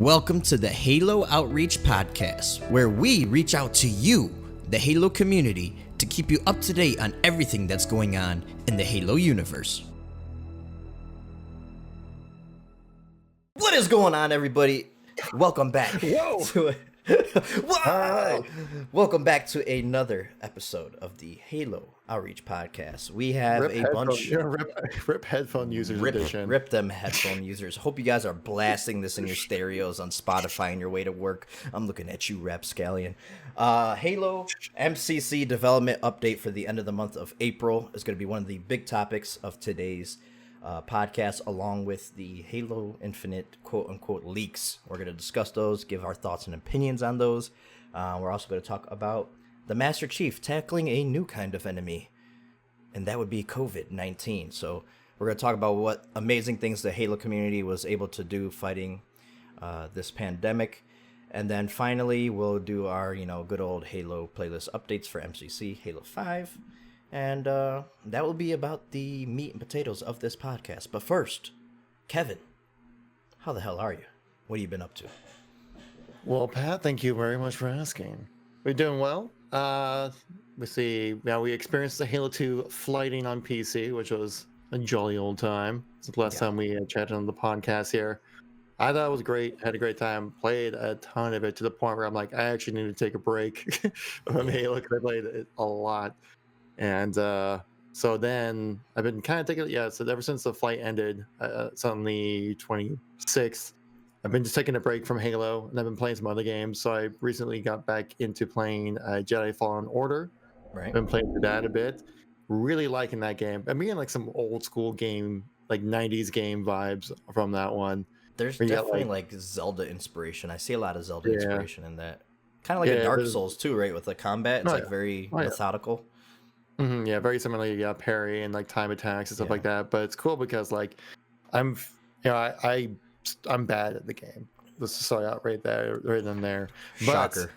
Welcome to the Halo Outreach Podcast, where we reach out to you, the Halo community, to keep you up to date on everything that's going on in the Halo universe. What is going on, everybody? Welcome back. Whoa! Whoa! Welcome back to another episode of the Halo Outreach Podcast. We have rip headphone users edition. Rip them headphone users. Hope you guys are blasting this in your stereos on Spotify on your way to work. I'm looking at you, Rapscallion. Halo MCC development update for the end of the month of April is going to be one of the big topics of today's podcast, along with the Halo Infinite quote-unquote leaks. We're going to discuss those, give our thoughts and opinions on those. We're also going to talk about the Master Chief tackling a new kind of enemy, and that would be COVID-19. So we're going to talk about what amazing things the Halo community was able to do fighting this pandemic. And then finally, we'll do our, good old Halo playlist updates for MCC, Halo 5. And that will be about the meat and potatoes of this podcast. But first, Kevin, how the hell are you? What have you been up to? Well, Pat, thank you very much for asking. We're doing well. We experienced the Halo 2 flighting on PC, which was a jolly old time. It's the last time we chatted on the podcast here. I thought it was great. Had a great time. Played a ton of it to the point where I'm like, I actually need to take a break from Halo because I played it a lot. And so then I've been kind of taking, so ever since the flight ended, it's on the 26th, I've been just taking a break from Halo, and I've been playing some other games. So I recently got back into playing Jedi Fallen Order. Right. I've been playing through that a bit. Really liking that game. I'm getting like some old school game, like 90s game vibes from that one. There's definitely like Zelda inspiration. I see a lot of Zelda inspiration in that. Kind of like a Dark Souls too, right? With the combat, it's very methodical. Mm-hmm, yeah, very similarly, parry and like time attacks and stuff like that. But it's cool because like I'm bad at the game. Let's just start out right in there. But Shocker.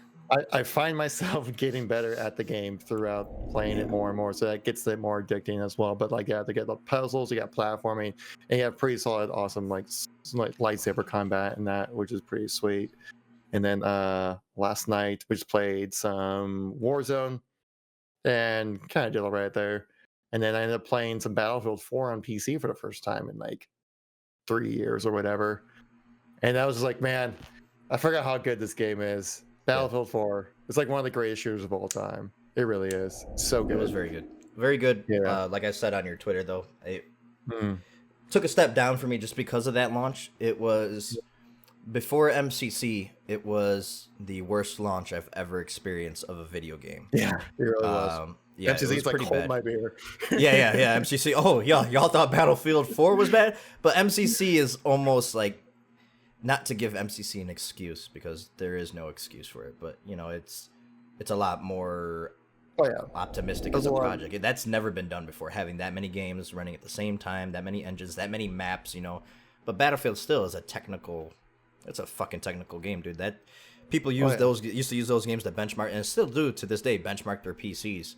I find myself getting better at the game throughout playing it more and more, so that gets it more addicting as well. But like, to get the puzzles, you got platforming, and you have pretty solid, awesome like lightsaber combat and that, which is pretty sweet. And then last night we just played some Warzone. And kind of did all right there. And then I ended up playing some Battlefield 4 on PC for the first time in like 3 years or whatever. And I was just like, man, I forgot how good this game is. Battlefield 4. It's like one of the greatest shooters of all time. It really is. So good. It was very good. Very good. Yeah. Like I said on your Twitter, though, it took a step down for me just because of that launch. It was... Before MCC, it was the worst launch I've ever experienced of a video game. Yeah, it really was. MCC is like hold my beer. yeah. MCC. Oh, yeah. Y'all thought Battlefield 4 was bad, but MCC is almost like, not to give MCC an excuse because there is no excuse for it, but it's a lot more optimistic as a project. That's never been done before. Having that many games running at the same time, that many engines, that many maps. But Battlefield still is a technical. It's a fucking technical game, dude. That people used to use those games to benchmark, and still do to this day, benchmark their PCs.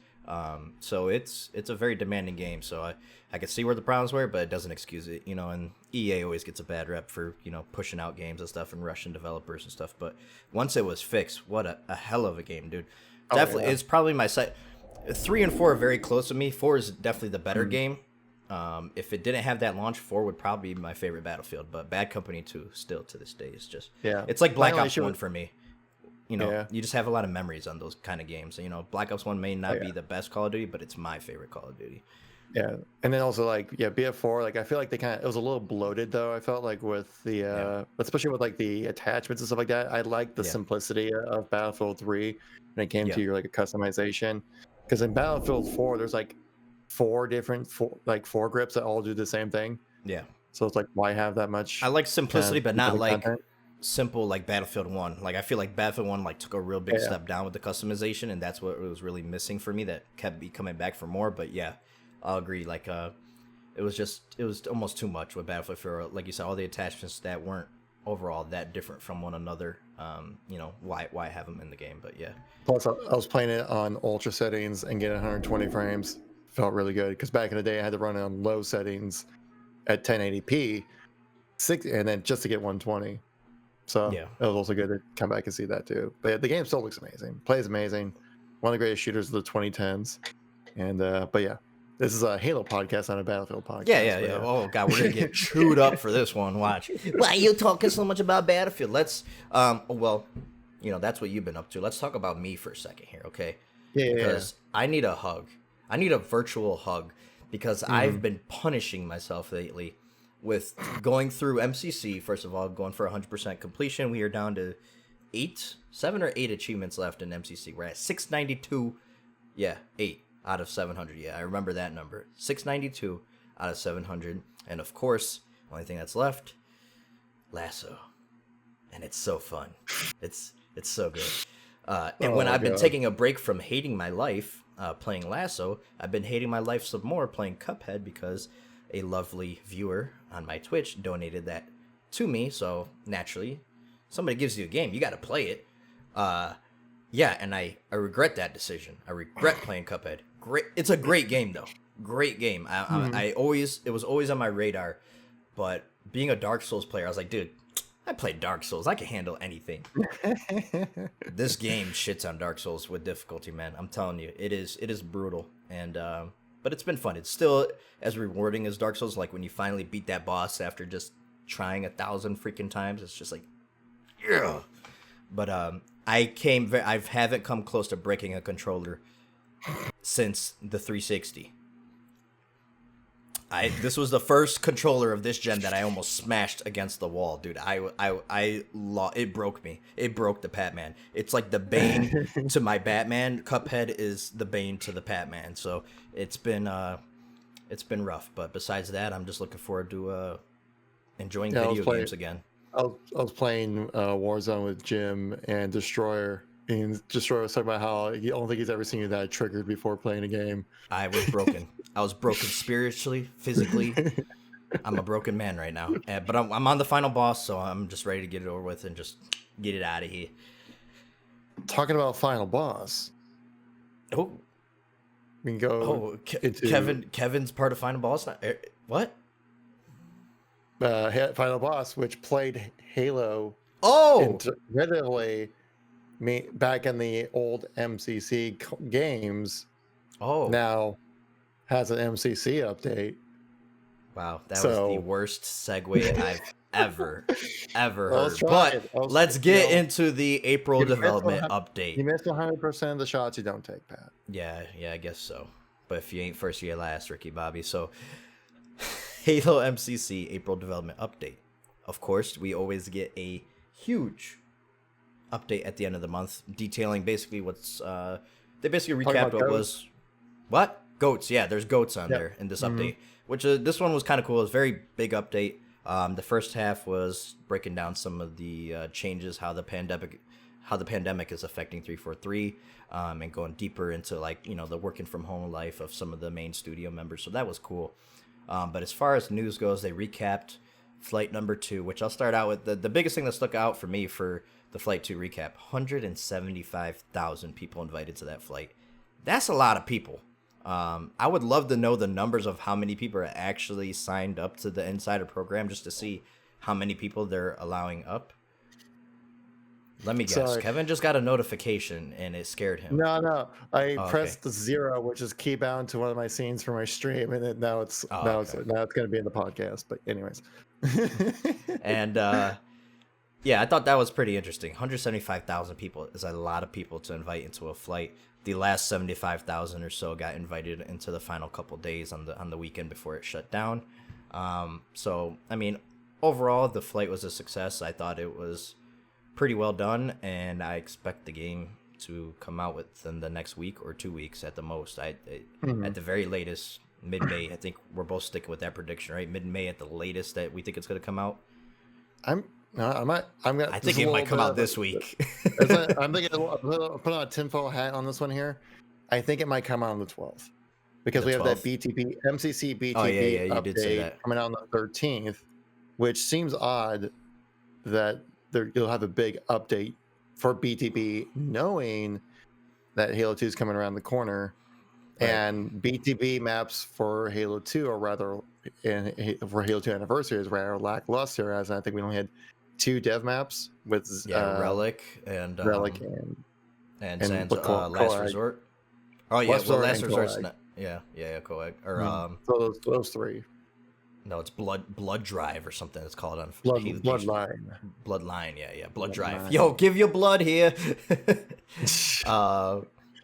So it's a very demanding game. So I could see where the problems were, but it doesn't excuse it. And EA always gets a bad rep for pushing out games and stuff and rushing developers and stuff. But once it was fixed, what a hell of a game, dude. Definitely, it's probably my site. 3 and 4 are very close to me. 4 is definitely the better game. If it didn't have that launch, 4 would probably be my favorite Battlefield, but Bad Company 2 still to this day is just it's like Black Ops 1 for me. You just have a lot of memories on those kind of games. Black Ops 1 may not be the best Call of Duty, but it's my favorite Call of Duty. Yeah, and then also BF4, like I feel like it was a little bloated though. I felt like with the especially with like the attachments and stuff like that. I like the simplicity of Battlefield 3 when it came to your like a customization, because in Battlefield 4 there's like 4 different foregrips that all do the same thing. Yeah. So it's like, why have that much? I like simplicity, but not like simple like Battlefield 1. Like I feel like Battlefield 1 like took a real big step down with the customization, and that's what was really missing for me. That kept me coming back for more. But yeah, I'll agree. Like it was almost too much with Battlefield 4. Like you said, all the attachments that weren't overall that different from one another. Why have them in the game? But yeah. Plus, I was playing it on ultra settings and getting 120 frames. Felt really good because back in the day I had to run it on low settings at 1080p, and then just to get 120. So Yeah. it was also good to come back and see that too. But yeah, the game still looks amazing. Plays amazing. One of the greatest shooters of the 2010s. And but yeah, this is a Halo podcast, not a Battlefield podcast. Yeah. Oh god, we're gonna get chewed up for this one. Watch. Why are you talking so much about Battlefield? Let's well, that's what you've been up to. Let's talk about me for a second here, okay? Yeah. Because I need a hug. I need a virtual hug because I've been punishing myself lately with going through MCC. First of all, going for 100% completion. We are down to 7 or 8 achievements left in MCC. We're at 692. Yeah, 8 out of 700. Yeah, I remember that number. 692 out of 700. And of course, only thing that's left, Lasso. And it's so fun. It's so good. And when I've been taking a break from hating my life playing Lasso, I've been hating my life some more playing Cuphead because a lovely viewer on my Twitch donated that to me. So naturally, somebody gives you a game, you got to play it. Yeah, and I regret that decision. I regret playing Cuphead. Great, it's a great game though. Great game. It was always on my radar, but being a Dark Souls player, I was like, dude, I played Dark Souls. I can handle anything. This game shits on Dark Souls with difficulty, man. I'm telling you, it is brutal. And but it's been fun. It's still as rewarding as Dark Souls. Like when you finally beat that boss after just trying 1,000 freaking times, it's just like, yeah. But I haven't come close to breaking a controller since the 360. This was the first controller of this gen that I almost smashed against the wall, dude. It broke me. It broke the Patman. It's like the Bane to my Batman. Cuphead is the Bane to the Patman. So it's been rough. But besides that, I'm just looking forward to enjoying video games again. I was playing Warzone with Jim and Destroyer. And Destroyer was talking about how I don't think he's ever seen that triggered before playing a game. I was broken. I was broken spiritually, physically. I'm a broken man right now. But I'm on the final boss, so I'm just ready to get it over with and just get it out of here. Talking about final boss. Oh, we can go. Kevin's part of final boss. What? Final boss, which played Halo. Oh, incredibly. Back in the old MCC games, now has an MCC update. Wow, that was the worst segue I've ever heard. But let's get into the April development update. You missed 100% of the shots you don't take, Pat. Yeah, I guess so. But if you ain't first, you're last, Ricky Bobby. So, Halo MCC April development update. Of course, we always get a huge update at the end of the month detailing basically what's they basically recapped what was goats. Yeah, there's goats on there in this update, which this one was kind of cool. It was a very big update. The first half was breaking down some of the changes, how the pandemic is affecting 343, and going deeper into like the working from home life of some of the main studio members. So that was cool. But as far as news goes, they recapped flight number 2, which I'll start out with. The biggest thing that stuck out for me for the Flight 2 recap, 175,000 people invited to that flight. That's a lot of people. I would love to know the numbers of how many people are actually signed up to the Insider program just to see how many people they're allowing up. Let me guess. Sorry. Kevin just got a notification and it scared him. No. I pressed the 0, which is key bound to one of my scenes for my stream, and now it's going to be in the podcast. But anyways. And yeah, I thought that was pretty interesting. 175,000 people is a lot of people to invite into a flight. The last 75,000 or so got invited into the final couple days on the weekend before it shut down. So, I mean, overall, the flight was a success. I thought it was pretty well done, and I expect the game to come out within the next week or 2 weeks at the most. At the very latest, mid-May. I think we're both sticking with that prediction, right? Mid-May at the latest that we think it's going to come out. I think it might come out this week. I'm thinking I'll put on a tinfoil hat on this one here. I think it might come out on the 12th because we have that MCC BTB update coming out on the 13th, which seems odd that you'll have a big update for BTB, knowing that Halo 2 is coming around the corner, and BTB maps for Halo 2 for Halo 2 Anniversary is rather lackluster, as I think we only had 2 dev maps with Relic and Relic and and Sans Last Coag. Resort. Oh yeah, Last well Resort Last and Resort's Coag. not. Yeah, Coag or So those 3. no, it's Blood Drive or something. It's called on Halo HD. Bloodline. Bloodline. Yeah, Blood Drive. Bloodline. Yo, give your blood here.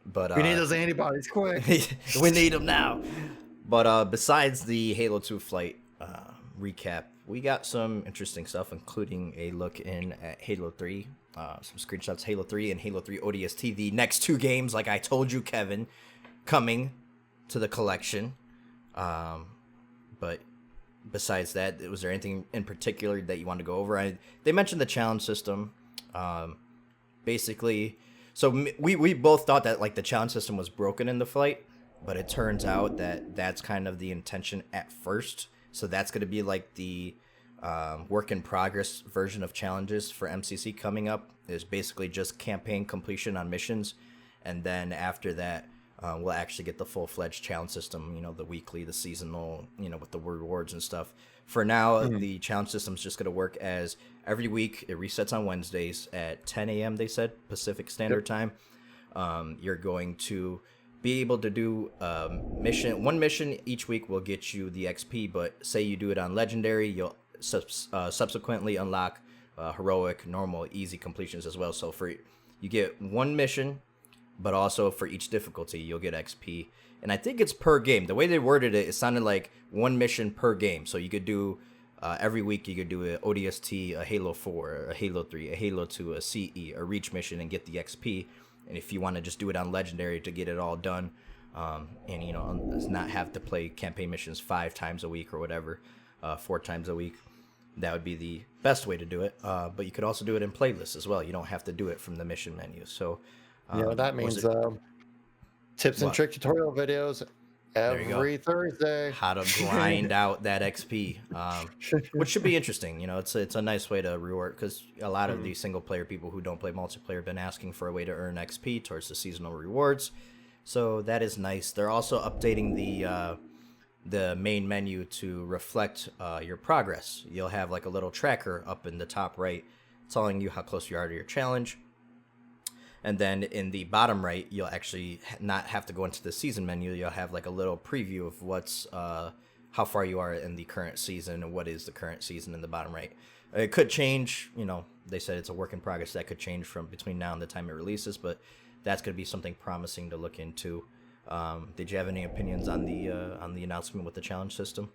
But We need those antibodies quick. we need them now. But besides the Halo 2 flight recap, we got some interesting stuff, including a look in at Halo 3, some screenshots, Halo 3 and Halo 3 ODST, the next 2 games, like I told you, Kevin, coming to the collection. But besides that, was there anything in particular that you wanted to go over? They mentioned the challenge system. Basically, so we both thought that like the challenge system was broken in the flight, but it turns out that that's kind of the intention at first. So that's going to be like the work in progress version of challenges for MCC coming up, is basically just campaign completion on missions. And then after that, we'll actually get the full-fledged challenge system, the weekly, the seasonal, with the rewards and stuff. For now, the challenge system is just going to work as every week. It resets on Wednesdays at 10 a.m., they said, Pacific Standard Time. You're going to be able to do one mission each week will get you the XP, but say you do it on Legendary, you'll subsequently unlock heroic, normal, easy completions as well. So you get one mission, but also for each difficulty, you'll get XP. And I think it's per game. The way they worded it, it sounded like one mission per game. So you could do, every week, you could do an ODST, a Halo 4, a Halo 3, a Halo 2, a CE, a Reach mission, and get the XP. And if you want to just do it on Legendary to get it all done, and, not have to play campaign missions 5 times a week or whatever, 4 times a week, that would be the best way to do it. But you could also do it in playlists as well. You don't have to do it from the mission menu. So, that means tips and trick tutorial videos every Thursday. How to grind out that XP, which should be interesting. It's a nice way to reward, because a lot of these single player people who don't play multiplayer have been asking for a way to earn XP towards the seasonal rewards. So that is nice. They're also updating the main menu to reflect your progress. You'll have like a little tracker up in the top right telling you how close you are to your challenge. And then in the bottom right, you'll actually not have to go into the season menu. You'll have like a little preview of what's how far you are in the current season and what is the current season in the bottom right. It could change. They said it's a work in progress. That could change from between now and the time it releases, but that's going to be something promising to look into. Did you have any opinions on the announcement with the challenge system?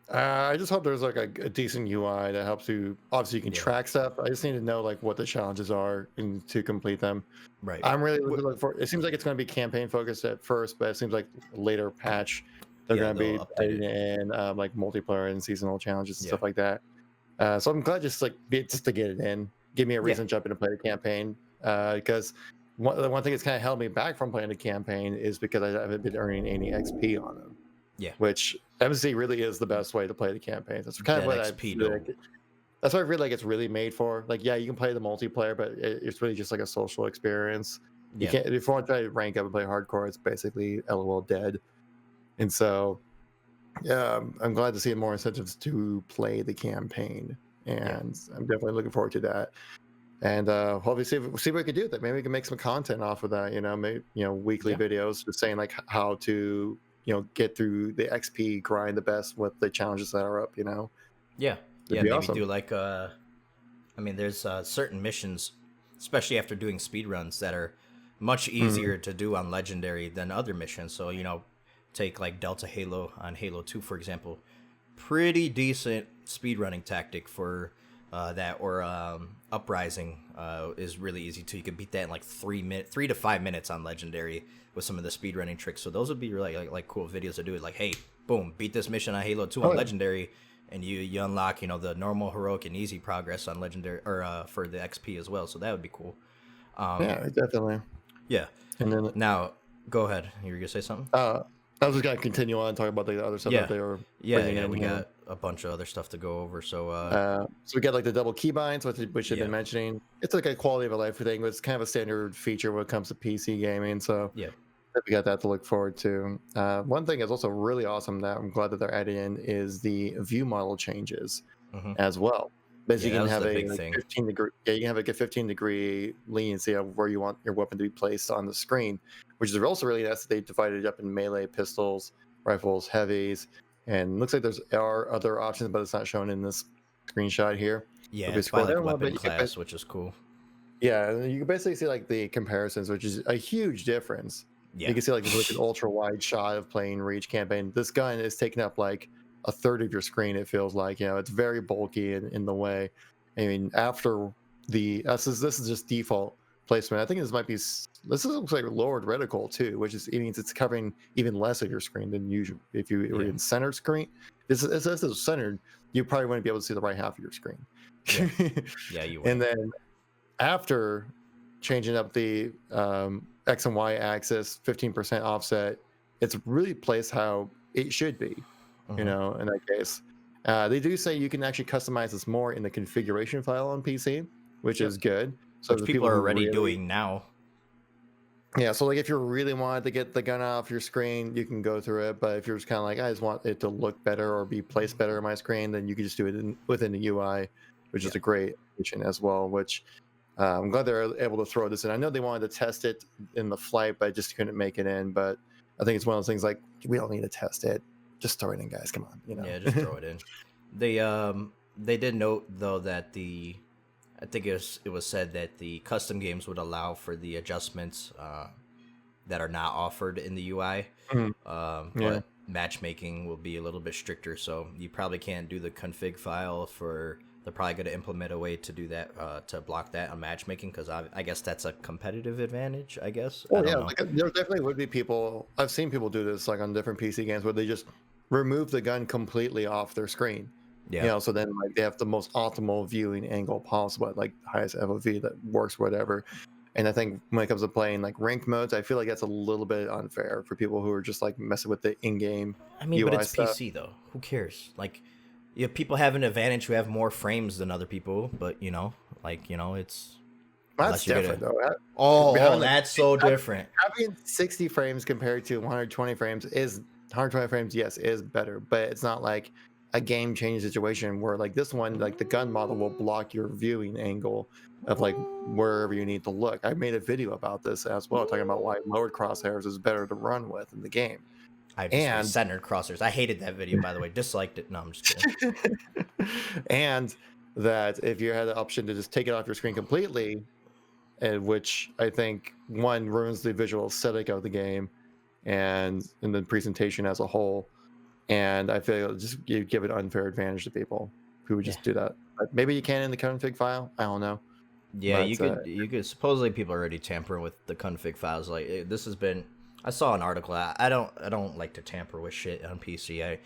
I just hope there's like a decent UI that helps you. Obviously, you can track stuff. I just need to know like what the challenges are and to complete them. Right. I'm really looking for. It seems like it's going to be campaign focused at first, but it seems like later patch they're going to be adding in like multiplayer and seasonal challenges and stuff like that. So I'm glad just to get it in, give me a reason to jump in and play the campaign. Because the one thing that's kind of held me back from playing the campaign is because I haven't been earning any XP on them. Yeah, which MC really is the best way to play the campaigns. That's kind of what that's what I feel like it's really made for. Like, you can play the multiplayer, but it's really just like a social experience. You can't, if you want to try to rank up and play hardcore, it's basically LOL dead. And so, I'm glad to see more incentives to play the campaign, and I'm definitely looking forward to that. And hopefully see what we can do with it. Maybe we can make some content off of that. Maybe weekly videos just saying like how to get through the XP grind the best with the challenges that are up, maybe awesome. do like there's certain missions, especially after doing speed runs, that are much easier to do on Legendary than other missions. So take like Delta Halo on Halo 2 for example, pretty decent speedrunning tactic for that, or Uprising is really easy too. You can beat that in like 3 to 5 minutes on Legendary with some of the speedrunning tricks. So those would be really like cool videos to do it. Like, hey, boom, beat this mission on Halo 2 on Legendary, and you unlock the normal, heroic, and easy progress on Legendary, or for the XP as well. So that would be cool. Definitely. Yeah. And then now, go ahead. You were gonna say something? I was just gonna continue on talking about the other stuff that they were. We got a bunch of other stuff to go over. So we got like the double keybinds, which you've been mentioning. It's like a quality of life thing, but it's kind of a standard feature when it comes to PC gaming. So we got that to look forward to. One thing is also really awesome that I'm glad that they're adding in is the view model changes as well. But Yeah, you that can was have the a big like thing. 15-degree, yeah, you can have like a 15-degree leniency of where you want your weapon to be placed on the screen, which is also really nice. They divided it up in melee, pistols, rifles, heavies, and looks like there's are other options, but it's not shown in this screenshot here. Yeah, If we it's by scroll down like a little bit, weapon you can class, which is cool. yeah, and you can basically see like the comparisons, which is a huge difference. You Yeah. can see like an ultra wide shot of playing Reach campaign. This gun is taking up like a third of your screen. It feels like it's very bulky in the way. I mean, after this is just default placement. I think this might be this looks like lowered reticle too, which is it means it's covering even less of your screen than usual. If you were Yeah. in centered screen, this is centered. You probably wouldn't be able to see the right half of your screen. Yeah. Yeah, you And wouldn't. then after changing up the X and Y axis, 15% offset, it's really placed how it should be, Hmm. in that case. They do say you can actually customize this more in the configuration file on PC, which Yep. is good. So Which the people people are who already really, doing now. yeah, so like if you really wanted to get the gun off your screen, you can go through it. But if you're just kind of like, I just want it to look better or be placed better on my screen, then you can just do it within the UI, which Yeah. is a great addition as well, which I'm glad they're able to throw this in. I know they wanted to test it in the flight, but I just couldn't make it in. But I think it's one of those things like we don't need to test it. Just throw it in, guys. Come on, Yeah, just throw it in. They did note though that I think it was said that the custom games would allow for the adjustments that are not offered in the UI. Mhm. Yeah. But matchmaking will be a little bit stricter, so you probably can't do the config file for. They're probably going to implement a way to do that to block that on matchmaking because I guess that's a competitive advantage. I guess I Oh don't yeah, know. like, there definitely would be people. I've seen people do this like on different PC games where they just remove the gun completely off their screen. Yeah, So then like they have the most optimal viewing angle possible, at, like highest FOV that works, whatever. And I think when it comes to playing like ranked modes, I feel like that's a little bit unfair for people who are just like messing with the in-game I mean, but UI it's stuff. PC though. Who cares? Like, yeah, people have an advantage who have more frames than other people, but it's That's unless you're different gonna. though. Oh, Having like that's so different. having 60 frames compared to 120 frames is 120 frames, yes, is better, but it's not like a game changing situation where like this one, like the gun model will block your viewing angle of like wherever you need to look. I made a video about this as well, talking about why lowered crosshairs is better to run with in the game. I just And centered crossers. I hated that video, by the way. Disliked it. No, I'm just kidding. and that if you had the option to just take it off your screen completely, and which I think one ruins the visual aesthetic of the game and the presentation as a whole. And I feel just you give an unfair advantage to people who would Yeah, just do that. But maybe you can in the config file. I don't know. yeah. But You could. Supposedly, people are already tampering with the config files. Like this has been. I saw an article. I don't like to tamper with shit on PC.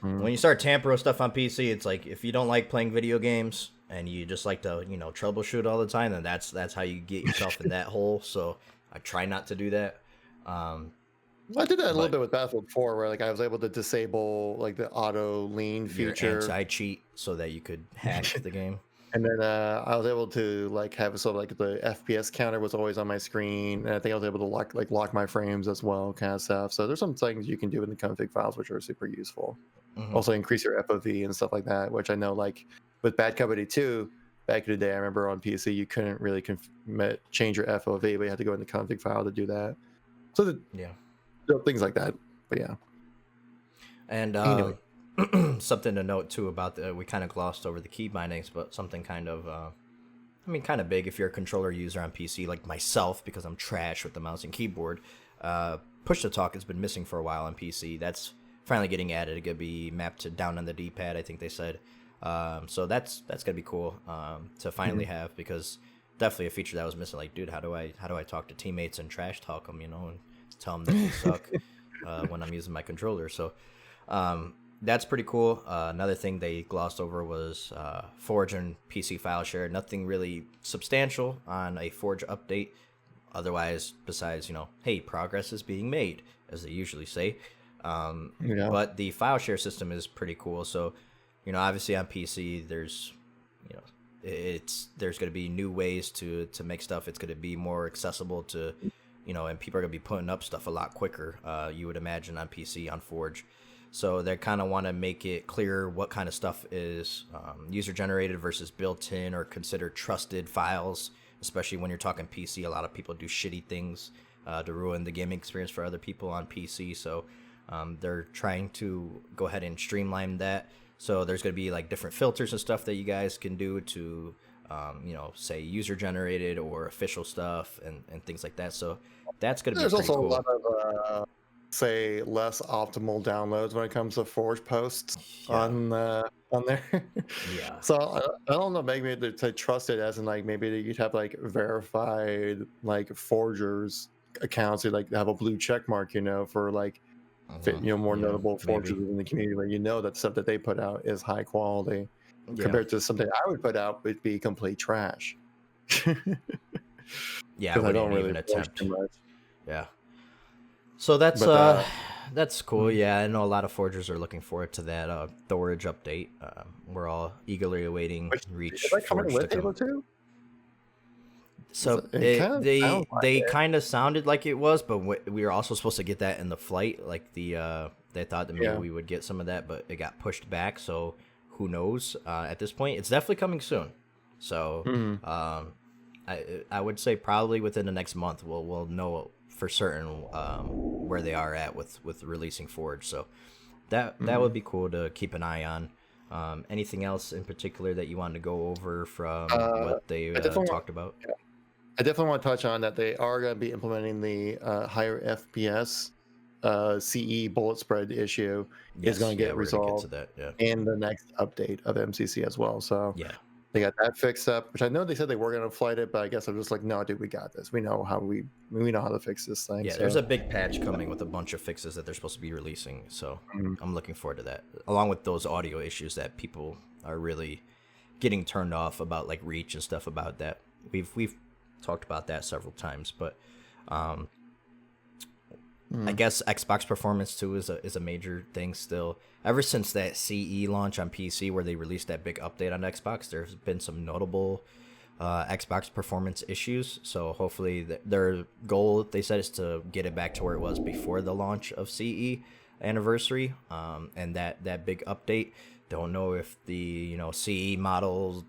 When you start tampering with stuff on PC, it's like if you don't like playing video games and you just like to troubleshoot all the time, then that's how you get yourself in that hole. So I try not to do that. I did that a little But bit with Battlefield 4, where like I was able to disable like the auto lean your feature. anti-cheat so that you could hack the game. And then I was able to like have sort of like the FPS counter was always on my screen, and I think I was able to lock my frames as well, kind of stuff. So there's some things you can do in the config files which are super useful. Mhm. Also increase your FOV and stuff like that, which I know like with Bad Company 2 back in the day, I remember on PC you couldn't really change your FOV, but you had to go in the config file to do that. So Yeah. things like that. But yeah. And Anyway. something to note too about we kind of glossed over the key bindings, but something kind of, kind of big if you're a controller user on PC like myself, because I'm trash with the mouse and keyboard. Push to talk has been missing for a while on PC. That's finally getting added. It's gonna be mapped to down on the D-pad, I think they said. So that's gonna be cool to finally have, because definitely a feature that was missing. Like, dude, how do I talk to teammates and trash talk them, and tell them that they suck when I'm using my controller. So that's pretty cool. Another thing they glossed over was Forge and PC file share. Nothing really substantial on a Forge update. Otherwise, besides, hey, progress is being made, as they usually say. Yeah. But the file share system is pretty cool. So, obviously on PC, there's going to be new ways to make stuff. It's going to be more accessible to, and people are going to be putting up stuff a lot quicker. You would imagine on PC on Forge. So they kind of want to make it clear what kind of stuff is user generated versus built in or considered trusted files, especially when you're talking PC. A lot of people do shitty things to ruin the gaming experience for other people on PC. So they're trying to go ahead and streamline that. So there's going to be like different filters and stuff that you guys can do to, say user generated or official stuff and things like that. So that's going to be There's pretty also cool. a lot of say less optimal downloads when it comes to Forge posts on there. Yeah. So I don't know, maybe to trust it as in like maybe you'd have like verified like forgers accounts who like have a blue check mark, for like more notable forgers maybe. in the community where that stuff that they put out is high quality Yeah. compared to something I would put out would be complete trash. Yeah, I Because I wouldn't don't really even forge attempt. too much. Yeah. So that's But that's cool. Yeah, I know a lot of forgers are looking forward to that Thorage update. We're all eagerly awaiting Reach is that coming Forge with to come. Halo 2? So It kind of sounds like they it. kind of sounded like it was, but we were also supposed to get that in the flight. Like they thought that maybe we would get some of that, but it got pushed back. So who knows? At this point, it's definitely coming soon. So I would say probably within the next month we'll know for certain where they are at with releasing Forge. So that would be cool to keep an eye on. Anything else in particular that you wanted to go over from what they talked about? I definitely want to touch on that they are going to be implementing the higher FPS CE bullet spread issue is going to get resolved in the next update of MCC as well. So they got that fixed up, which I know they said they were going to flight it, but I guess I'm just like, no, dude, we got this. We know how to fix this thing. Yeah, so. There's a big patch coming with a bunch of fixes that they're supposed to be releasing. So I'm looking forward to that, along with those audio issues that people are really getting turned off about, like Reach and stuff about that. We've talked about that several times, but I guess Xbox performance too is a major thing still. Ever since that CE launch on PC where they released that big update on Xbox, there's been some notable Xbox performance issues. So hopefully their goal, they said, is to get it back to where it was before the launch of CE anniversary, and that big update. Don't know if the CE models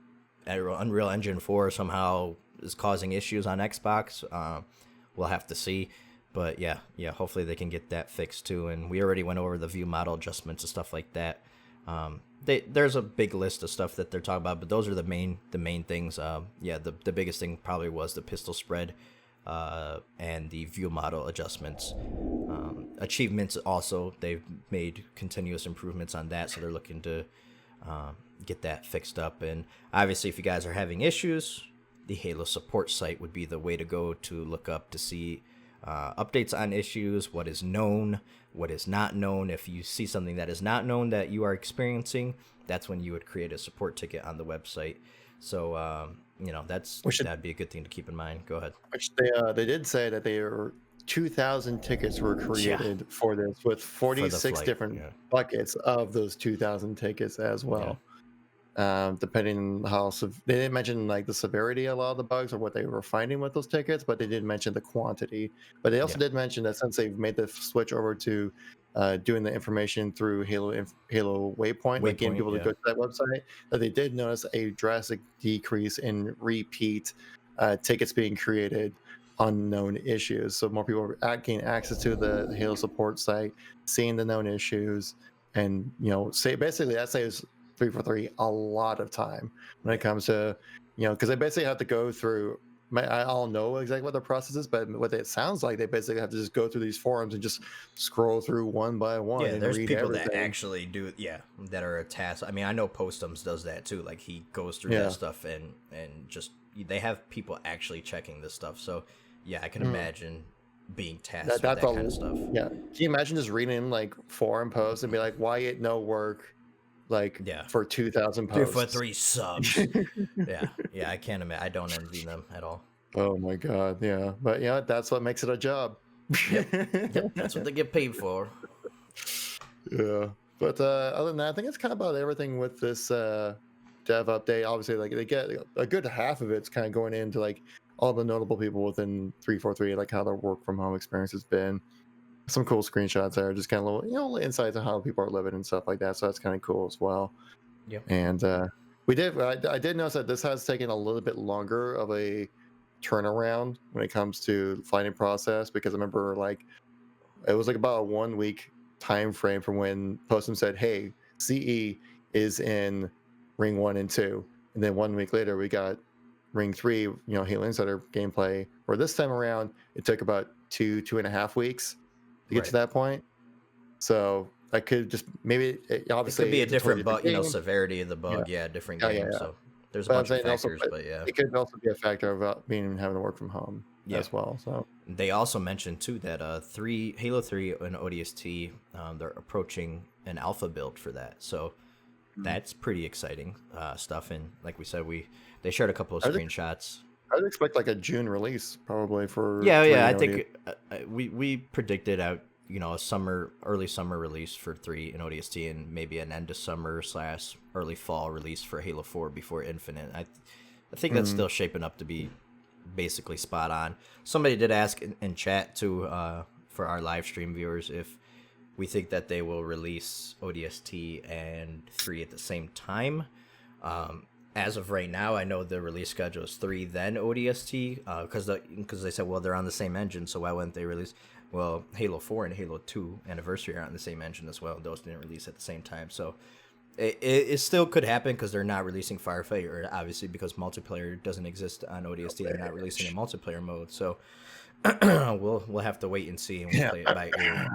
Unreal Engine 4 somehow is causing issues on Xbox. We'll have to see. But yeah, hopefully they can get that fixed too. And we already went over the view model adjustments and stuff like that. There's a big list of stuff that they're talking about, but those are the main things. The biggest thing probably was the pistol spread and the view model adjustments. Achievements also, they've made continuous improvements on that, so they're looking to get that fixed up. And obviously, if you guys are having issues, the Halo support site would be the way to go to look up to see updates on issues, what is known, what is not known. If you see something that is not known that you are experiencing, that's when you would create a support ticket on the website. So that'd be a good thing to keep in mind. Go ahead. Which they did say that they were 2,000 tickets were created for this, with 46 different buckets of those 2,000 tickets as well. Depending on how they didn't mention like the severity of a lot of the bugs or what they were finding with those tickets, but they did mention the quantity. But they also did mention that since they've made the switch over to doing the information through Halo Waypoint, like getting people to go to that website, that they did notice a drastic decrease in repeat tickets being created on known issues. So more people are gaining access to the Halo support site, seeing the known issues, and basically that saves 343 a lot of time when it comes to because they basically have to go through. I don't know exactly what the process is, but what it sounds like, they basically have to just go through these forums and just scroll through one by one. Yeah, and there's read people everything. that actually do. That are tasked. I mean, I know Postums does that too. Like he goes through that stuff and just they have people actually checking this stuff. So yeah, I can imagine being tasked with that kind of stuff. Yeah, can you imagine just reading like forum posts and be like, why it no work? For 2,000 posts. 343 subs. I can't imagine. I don't envy them at all. Oh my god, yeah. But that's what makes it a job. Yep, that's what they get paid for. Yeah. But other than that, I think it's kind of about everything with this dev update. Obviously, like they get a good half of it's kind of going into like all the notable people within 343, like how their work from home experience has been. some cool screenshots there, just kind of little, little insights on how people are living and stuff like that. So that's kind of cool as well. Yep. And I did notice that this has taken a little bit longer of a turnaround when it comes to the finding process, because I remember like it was like about a 1 week time frame from when Postman said, "Hey, CE is in Ring 1 and 2," and then 1 week later we got Ring 3, Halo Insider gameplay. Where this time around it took about 2.5 weeks to get to that point. So I could just maybe obviously it could be a it's totally different bug, game. severity of the bug. Yeah, different Yeah, game. yeah. So there's a But I'm bunch of saying also, factors, but yeah. it could also be a factor of having to work from home Yeah. as well. So They also mentioned too that Halo 3 and ODST, they're approaching an alpha build for that. So that's pretty exciting stuff. And like we said, they shared a couple of screenshots. I'd expect like a June release probably for. Yeah, 3 yeah. I and think we predicted out a early summer release for 3 and ODST, and maybe an end of summer / early fall release for Halo 4 before Infinite. I think that's still shaping up to be basically spot on. Somebody did ask in chat too, for our live stream viewers, if we think that they will release ODST and 3 at the same time. As of right now, I know the release schedule is 3 then ODST, because they said, well, they're on the same engine, so why wouldn't they release? Well, Halo 4 and Halo 2 Anniversary are on the same engine as well. Those didn't release at the same time, so it still could happen because they're not releasing Firefight, or obviously because multiplayer doesn't exist on ODST, they're not releasing a multiplayer mode. So we'll have to wait and see, and we'll play it by ear.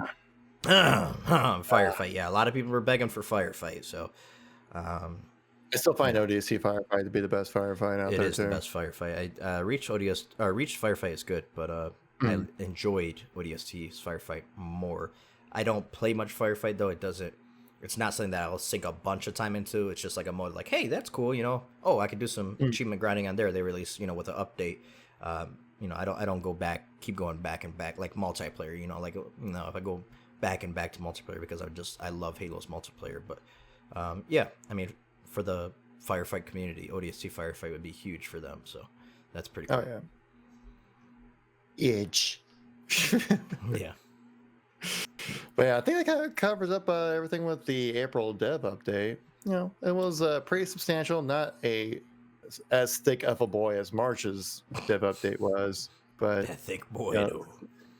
Firefight, yeah, a lot of people were begging for Firefight, so I still find ODST Firefight to be the best firefight out there. It is the best firefight. Reach Firefight is good, but I enjoyed ODST's Firefight more. I don't play much Firefight though. It's not something that I'll sink a bunch of time into. It's just like a mode like, hey, that's cool, oh, I could do some achievement grinding on there. They release, with an update. I don't keep going back and back like multiplayer, if I go back and back to multiplayer because I love Halo's multiplayer. But yeah, I mean, for the Firefight community, ODST Firefight would be huge for them. So that's pretty cool. Oh yeah. Itch. Yeah. But yeah, I think that kind of covers up everything with the April dev update. It was pretty substantial, not as thick of a boy as March's dev update was, but that thick boy,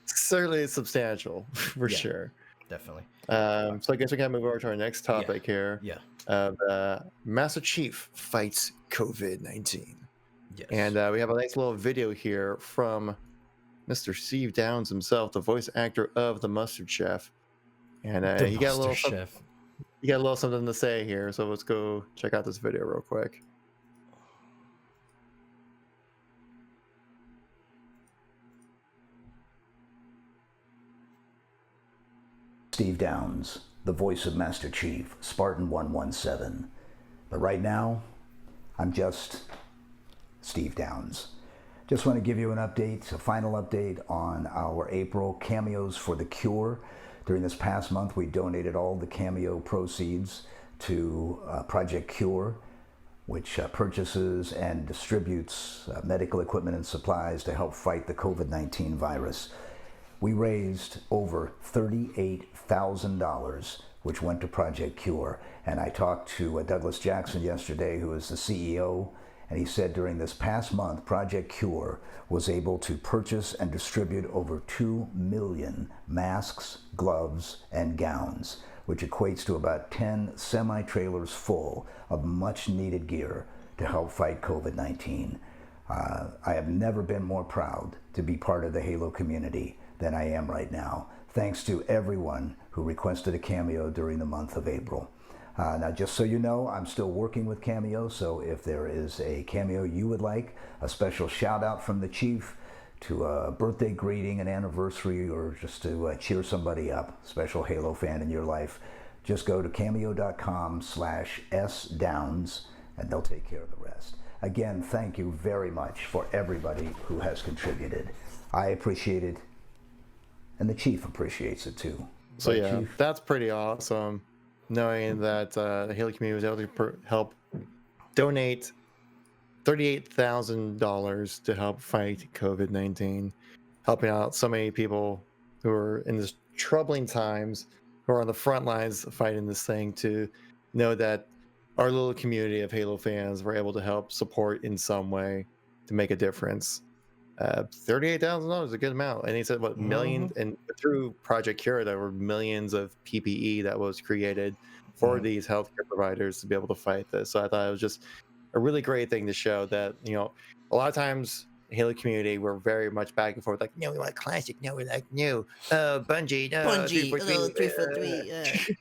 certainly substantial for sure. Definitely. So I guess we can move over to our next topic here. Yeah. Master Chief fights COVID-19. Yes. And we have a nice little video here from Mr. Steve Downs himself, the voice actor of the Mustard Chef. And he got a little something to say here. So let's go check out this video real quick. Steve Downs, the voice of Master Chief, Spartan 117. But right now, I'm just Steve Downs. Just want to give you an update, a final update on our April cameos for the cure. During this past month, we donated all the cameo proceeds to Project Cure, which purchases and distributes medical equipment and supplies to help fight the COVID-19 virus. We raised over $38,000, which went to Project Cure. And I talked to Douglas Jackson yesterday, who is the CEO, and he said during this past month, Project Cure was able to purchase and distribute over 2 million masks, gloves, and gowns, which equates to about 10 semi-trailers full of much-needed gear to help fight COVID-19. I have never been more proud to be part of the Halo community than I am right now, thanks to everyone who requested a cameo during the month of April. Now, just so you know, I'm still working with Cameo, so if there is a cameo you would like, a special shout out from the Chief, to a birthday greeting, an anniversary, or just to cheer somebody up, special Halo fan in your life, just go to cameo.com/sdowns, and they'll take care of the rest. Again, thank you very much for everybody who has contributed. I appreciate it, and the Chief appreciates it too. So yeah, Chief, that's pretty awesome, knowing that the Halo community was able to help donate $38,000 to help fight COVID-19, helping out so many people who are in this troubling times, who are on the front lines fighting this thing, to know that our little community of Halo fans were able to help support in some way to make a difference. $38,000 is a good amount, and he said what millions, and through Project Cure there were millions of PPE that was created for these healthcare providers to be able to fight this. So I thought it was just a really great thing to show that, you know, a lot of times Halo community we're very much back and forth, like, no, we want classic, no, we like new, Bungie, no, Bungie, 343, 343,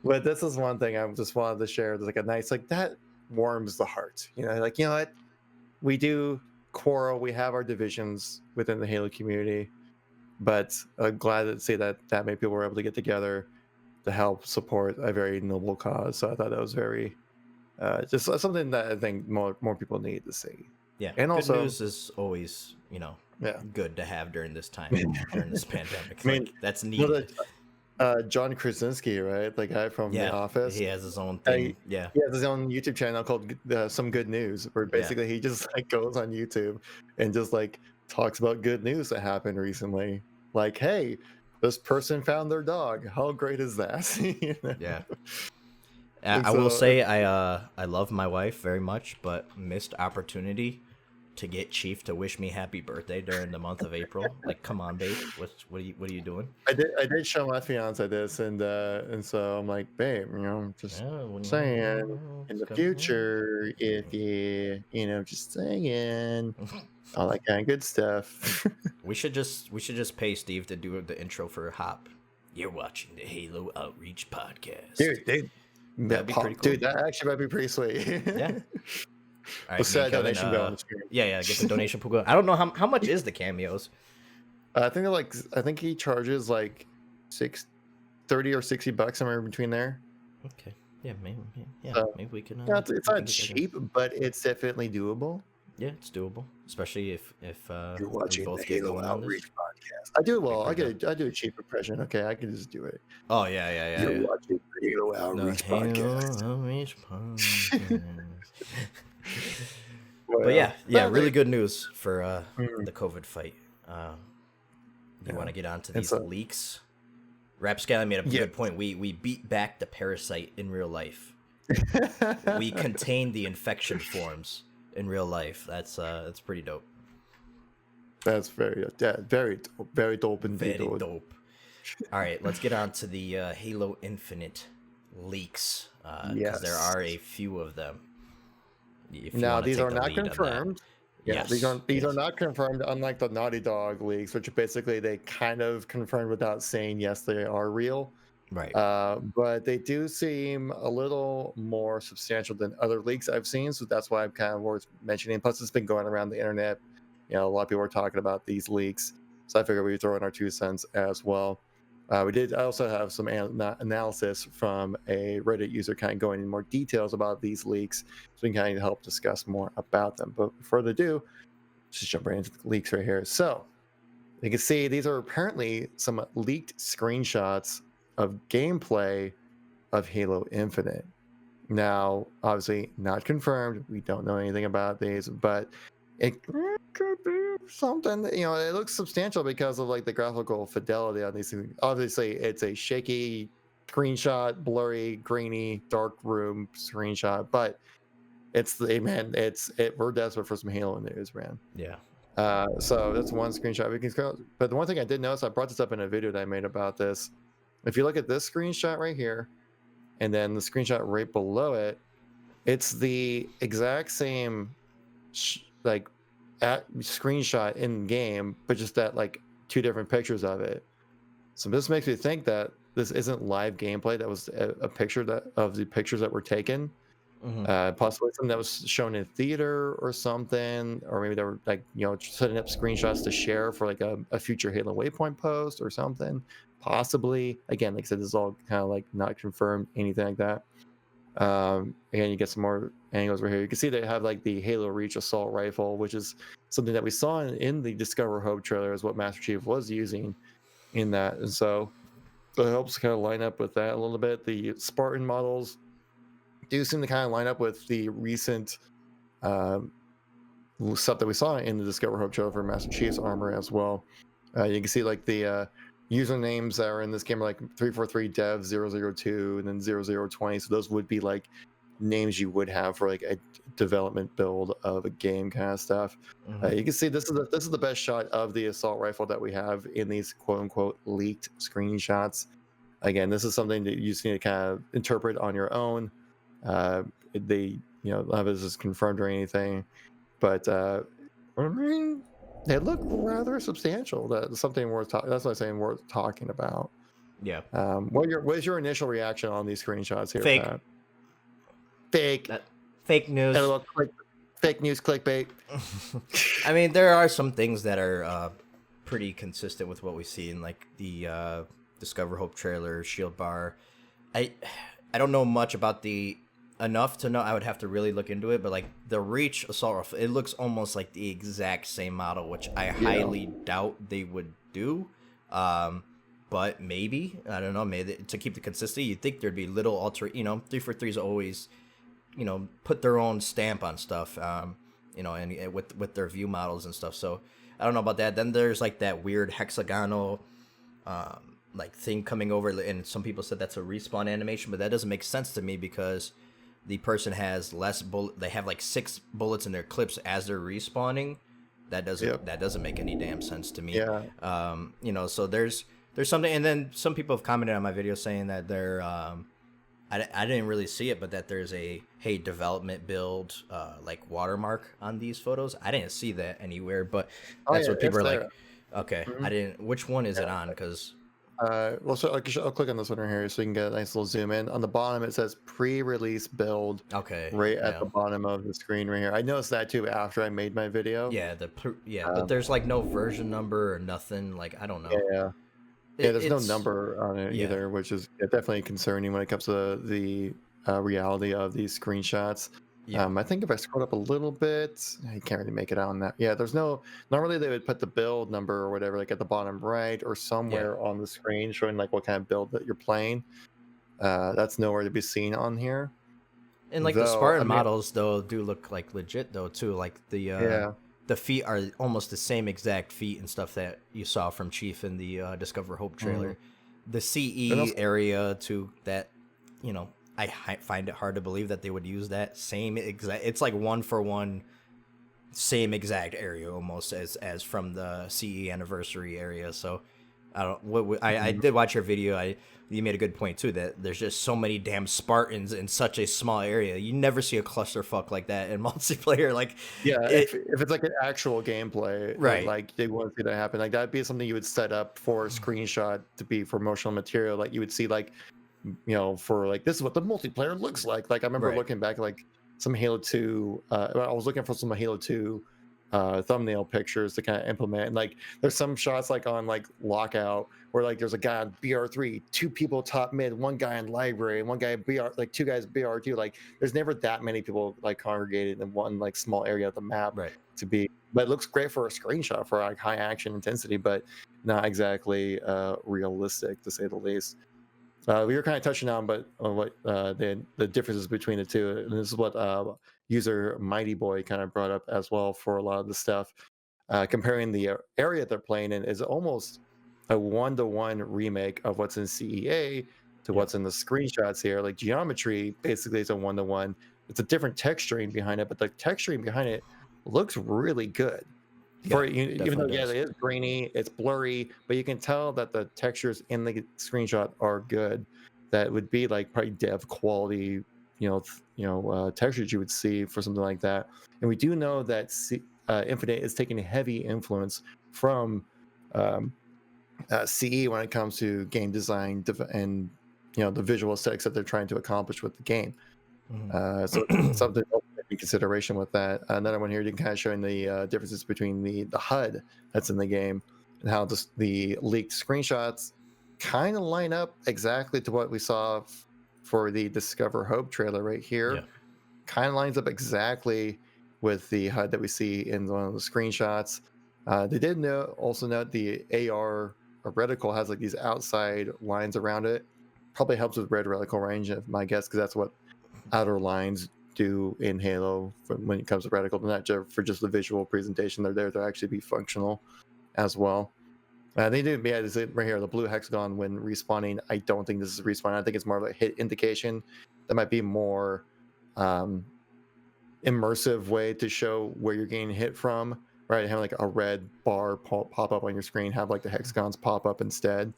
But this is one thing I just wanted to share. There's like a nice, like, that warms the heart, you know, like, you know what, we do quarrel, we have our divisions within the Halo community, but I'm glad to see that that many people were able to get together to help support a very noble cause. So I thought that was very just something that I think more people need to see. Yeah, and good also news is always, you know, yeah, good to have during this time, during this pandemic. I mean, like, that's you know, needed. John Krasinski, right, the guy from The Office, he has his own thing. he has his own YouTube channel called Some Good News, where basically he just like goes on YouTube and just like talks about good news that happened recently. Like, hey, this person found their dog. How great is that? You know? Yeah. And I will so- say I love my wife very much, but missed opportunity to get Chief to wish me happy birthday during the month of April. Like, come on, babe. What are you doing? I did show my fiance this, and so I'm like, babe, you know, I'm just saying, in the future, if you know, just saying, all that kind of good stuff. we should just pay Steve to do the intro for Hop. You're watching the Halo Outreach podcast, dude, that'd be pretty cool. Dude, that actually might be pretty sweet. Yeah. All right, Let's set a Kevin, donation going on the screen. Yeah, get the donation pool going. I don't know how much is the cameos. I think I think he charges like $30 or $60 somewhere in between there. Okay. Yeah, maybe we can. Yeah, it's not cheap, but it's definitely doable. Yeah, it's doable, especially if You're watching we both the get Halo going on this. Outreach podcast. I do well. I do a cheap impression. Okay, I can just do it. Oh yeah. You're watching the Halo Outreach podcast. Outreach podcast. But yeah, really good news for the COVID fight. You want to get onto these leaks? Rapscally made a good point. We beat back the parasite in real life. We contained the infection forms in real life. That's pretty dope. That's very dope. Very dope indeed. Very dope. All right, let's get on to the Halo Infinite leaks, because there are a few of them. Now these are not confirmed. Yes. These are not confirmed, unlike the Naughty Dog leaks, which basically they kind of confirmed without saying yes, they are real. Right. But they do seem a little more substantial than other leaks I've seen, so that's why I'm kind of worth mentioning. Plus, it's been going around the internet. You know, a lot of people are talking about these leaks, so I figured we'd throw in our 2 cents as well. We did also have some analysis from a Reddit user kind of going into more details about these leaks, so we can kind of help discuss more about them. But before further ado, just jump right into the leaks right here. So you can see these are apparently some leaked screenshots of gameplay of Halo Infinite. Now, obviously not confirmed. We don't know anything about these, but it could be something. You know, it looks substantial because of like the graphical fidelity on these things. Obviously, it's a shaky screenshot, blurry, grainy, dark room screenshot, but we're desperate for some Halo news, man. Yeah. So that's one screenshot we can scroll. But the one thing I did notice, I brought this up in a video that I made about this. If you look at this screenshot right here, and then the screenshot right below it, it's the exact same screenshot in game, but just that like 2 different pictures of it. So this makes me think that this isn't live gameplay. That was a picture of the pictures that were taken. Possibly something that was shown in theater or something, or maybe they were like, you know, setting up screenshots to share for like a future Halo Waypoint post or something. Possibly, again, like I said, this is all kind of like not confirmed, anything like that. Again, you get some more angles right here. You can see they have like the Halo Reach assault rifle, which is something that we saw in the Discover Hope trailer, is what Master Chief was using in that, and so it helps kind of line up with that a little bit. The Spartan models do seem to kind of line up with the recent stuff that we saw in the Discover Hope trailer for Master Chief's armor as well. You can see like the usernames that are in this game are like 343 dev 002 and then 0020. So those would be like names you would have for like a development build of a game kind of stuff. You can see this is the best shot of the assault rifle that we have in these quote unquote leaked screenshots. Again, this is something that you just need to kind of interpret on your own. They, none of this is confirmed or anything, but I mean, they look rather substantial. That's something worth talking. That's what I'm saying, worth talking about. Yeah. What's your initial reaction on these screenshots here, Fake. Pat? Fake. Fake news. Fake news clickbait. I mean, there are some things that are pretty consistent with what we see in like the Discover Hope trailer, Shield Bar. I don't know much about enough to know. I would have to really look into it, but like the Reach assault rifle, it looks almost like the exact same model, which I highly doubt they would do. But maybe, I don't know, maybe to keep the consistency, you'd think there'd be little 343's always, put their own stamp on stuff, and with their view models and stuff. So I don't know about that. Then there's like that weird hexagonal like thing coming over, and some people said that's a respawn animation, but that doesn't make sense to me because the person has less they have like 6 bullets in their clips as they're respawning. That doesn't make any damn sense to me. Yeah. So there's something, and then some people have commented on my video saying that they're I didn't really see it, but that there's a development build like watermark on these photos. I didn't see that anywhere, but that's what people are like. Okay, I didn't. Which one is it on? Because so I'll click on this one right here so you can get a nice little zoom in. On the bottom, it says pre-release build. Okay. Right at the bottom of the screen right here. I noticed that too after I made my video. Yeah. But there's like no version number or nothing. Like I don't know. Yeah. There's no number on it either, which is definitely concerning when it comes to the reality of these screenshots. I think if I scroll up a little bit, you can't really make it out on that. Yeah, there's normally they would put the build number or whatever like at the bottom right or somewhere on the screen showing like what kind of build that you're playing. That's nowhere to be seen on here. And like the Spartan models though do look like legit though too. Like the feet are almost the same exact feet and stuff that you saw from Chief in the Discover Hope trailer. The CE area to that, I find it hard to believe that they would use that same exact. It's like 1-for-1, same exact area almost as from the CE anniversary area. So I did watch your video. You made a good point too that there's just so many damn Spartans in such a small area. You never see a clusterfuck like that in multiplayer. Like if it's like an actual gameplay, right? Like they want to see that happen. Like that'd be something you would set up for a screenshot to be for promotional material. Like you would see like, for like this is what the multiplayer looks like. Like I remember looking back like some Halo 2. I was looking for some Halo 2 thumbnail pictures to kind of implement. And like there's some shots like on like Lockout where like there's a guy on BR3, 2 people top mid, 1 guy in library, and 1 guy in BR, like 2 guys BR2. Like there's never that many people like congregated in one like small area of the map to be. But it looks great for a screenshot for like high action intensity, but not exactly realistic to say the least. We were kind of touching on, what the differences between the two, and this is what user Mighty Boy kind of brought up as well for a lot of the stuff. Comparing the area they're playing in is almost a 1-to-1 remake of what's in CEA to what's in the screenshots here. Like geometry, basically, is a 1-to-1. It's a different texturing behind it, but the texturing behind it looks really good. Even though it is grainy, it's blurry, but you can tell that the textures in the screenshot are good. That would be like probably dev quality, textures you would see for something like that. And we do know that Infinite is taking a heavy influence from CE when it comes to game design and the visual aesthetics that they're trying to accomplish with the game. So something in consideration with that. Another one here, you can kind of showing the differences between the HUD that's in the game and how the leaked screenshots kind of line up exactly to what we saw for the Discover Hope trailer right here. Kind of lines up exactly with the HUD that we see in one of the screenshots. They did also note the AR reticle has like these outside lines around it. Probably helps with red reticle range, my guess, because that's what outer lines do in Halo when it comes to reticle, not just for just the visual presentation. They're there to actually be functional as well. They do, yeah, this is right here, the blue hexagon when respawning. I don't think this is respawning. I think it's more of a hit indication. That might be more immersive way to show where you're getting hit from, right? Have like a red bar pop up on your screen, have like the hexagons pop up instead.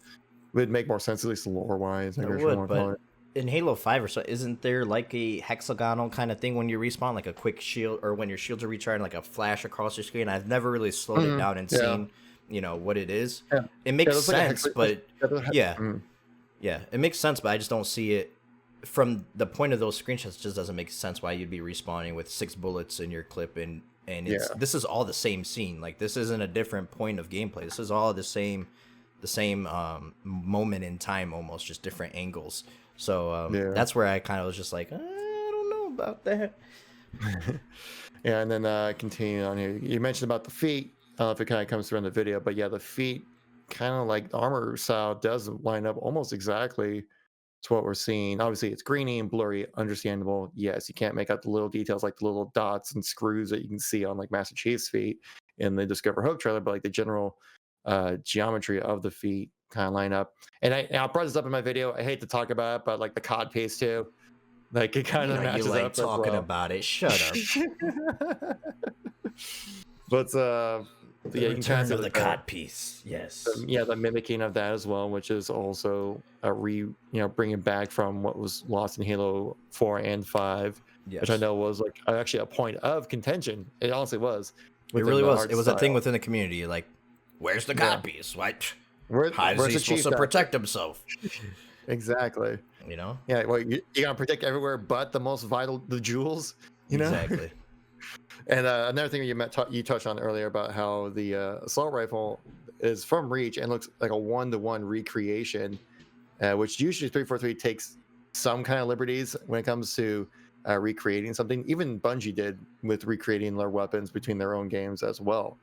Would make more sense, at least lore wise. It would, but in Halo 5 or so, isn't there like a hexagonal kind of thing when you respawn, like a quick shield, or when your shields are recharging, like a flash across your screen? I've never really slowed it down and seen, you know, what it is. Yeah. It makes sense, like but yeah, it makes sense, but I just don't see it from the point of those screenshots. It just doesn't make sense why you'd be respawning with 6 bullets in your clip, and this is all the same scene. Like, this isn't a different point of gameplay. This is all the same moment in time, almost, just different angles. So that's where I kind of was just like, I don't know about that. Yeah, and then continuing on here, you mentioned about the feet. I don't know if it kind of comes through in the video, but yeah, the feet kind of like the armor style does line up almost exactly to what we're seeing. Obviously, it's grainy and blurry, understandable. Yes, you can't make out the little details like the little dots and screws that you can see on like Master Chief's feet in the Discover Hope trailer, but like the general geometry of the feet kind of line up. And I brought this up in my video. I hate to talk about it, but like the cod piece too, like it kind of matches you like up talking about it. Shut up. But yeah, you can kind of the cod piece. Yes. The mimicking of that as well, which is also bringing back from what was lost in Halo 4 and 5, which I know was like actually a point of contention. It honestly was. It really was. It was a thing within the community. Like, where's the cod piece? What? How is he supposed to protect himself? Exactly. You know? Yeah. Well, you gotta protect everywhere but the most vital, the jewels. You know? Exactly. And another thing you touched on earlier about how the assault rifle is from Reach and looks like a 1-to-1 recreation, which usually 343 takes some kind of liberties when it comes to recreating something. Even Bungie did with recreating their weapons between their own games as well.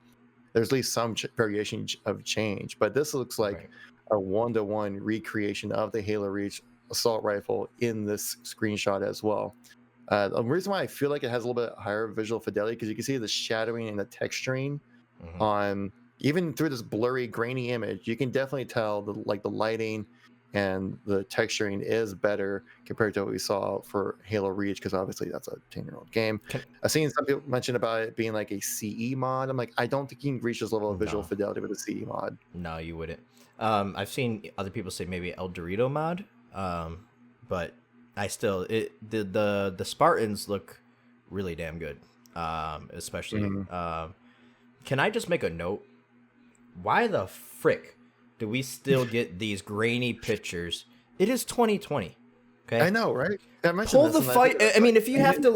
There's at least some variation of change, but this looks like a 1-to-1 recreation of the Halo Reach assault rifle in this screenshot as well. The reason why I feel like it has a little bit higher visual fidelity, because you can see the shadowing and the texturing on, even through this blurry, grainy image, you can definitely tell the lighting and the texturing is better compared to what we saw for Halo Reach, because obviously that's a 10-year-old game. I've seen some people mention about it being like a CE mod. I'm like, I don't think you can reach this level of visual fidelity with a CE mod. No, you wouldn't. I've seen other people say maybe El Dorito mod, but I still the Spartans look really damn good, especially. Can I just make a note? Why the frick do we still get these grainy pictures? It is 2020. Okay, I know, right? Pull the fire. I mean, if you have to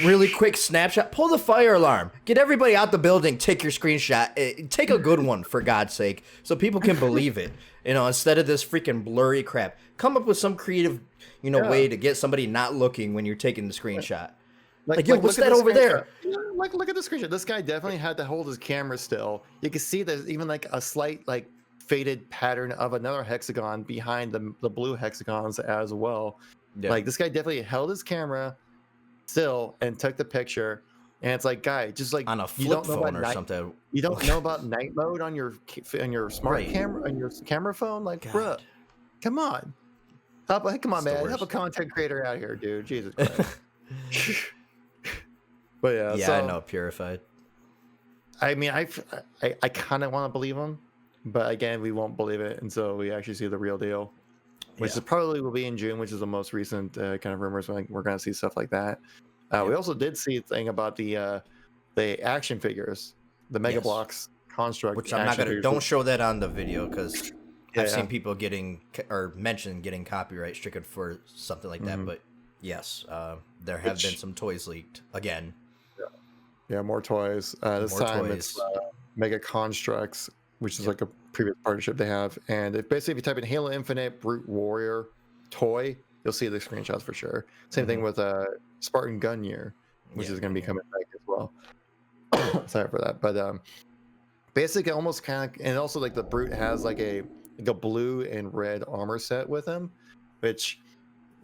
really quick snapshot, pull the fire alarm. Get everybody out the building. Take your screenshot. Take a good one, for God's sake, so people can believe it. You know, instead of this freaking blurry crap. Come up with some creative, way to get somebody not looking when you're taking the screenshot. Yo, what's that over there? Look at the screenshot. This guy definitely had to hold his camera still. You can see there's even like a slight faded pattern of another hexagon behind the blue hexagons as well. Yeah. Like, this guy definitely held his camera still and took the picture. And it's like, guy, just like on a flip phone or something. You don't know about night mode on your smart camera, on your camera phone? Like, bruh, come on. Come on, man. Help a content creator out here, dude. Jesus Christ. But yeah, I know, Purified. I mean, I kind of want to believe him, but again, we won't believe it until we actually see the real deal, which is probably will be in June, which is the most recent kind of rumors. We're going to see stuff like that. We also did see a thing about the action figures, the Mega Bloks construct, which I'm not gonna. Don't show that on the video, because I've seen people getting copyright stricken for something like that. But yes, there have been some toys leaked again. Yeah, more toys. This time it's Mega Constructs, which is like a previous partnership they have. And basically, if you type in Halo Infinite Brute Warrior toy, you'll see the screenshots for sure. Same thing with Spartan Gunyear, which is going to be coming back as well. Sorry for that. But basically, almost kind of, and also like the Brute has like a blue and red armor set with him, which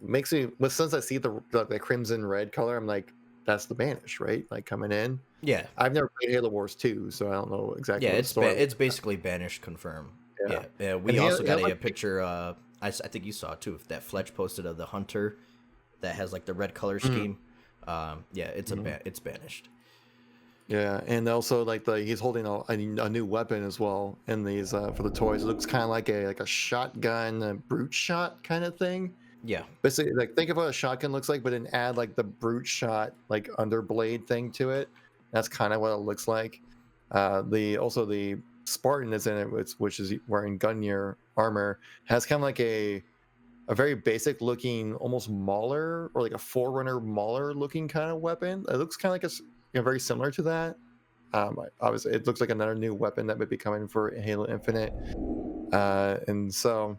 makes me, since I see the crimson red color, I'm like, that's the Banished, right? Like coming in. Yeah, I've never played Halo Wars 2, so I don't know exactly. yeah, what the story it's basically Banished confirmed. Yeah. Yeah. And We he had- also he got had, a like, picture. I think you saw too that Fletch posted of the hunter that has like the red color scheme. Yeah, it's it's Banished. Yeah, and also like he's holding a new weapon as well in these for the toys. It looks kind of like a shotgun, a brute shot kind of thing. Yeah, Basically, like think of what a shotgun looks like, but then add like the brute shot like underblade thing to it. That's kind of what it looks like. The Spartan is in it, which is wearing Gungnir armor, has kind of like a very basic looking, almost Mauler or like a Forerunner Mauler looking kind of weapon. It looks kind of like very similar to that. Obviously, it looks like another new weapon that might be coming for Halo Infinite. And so,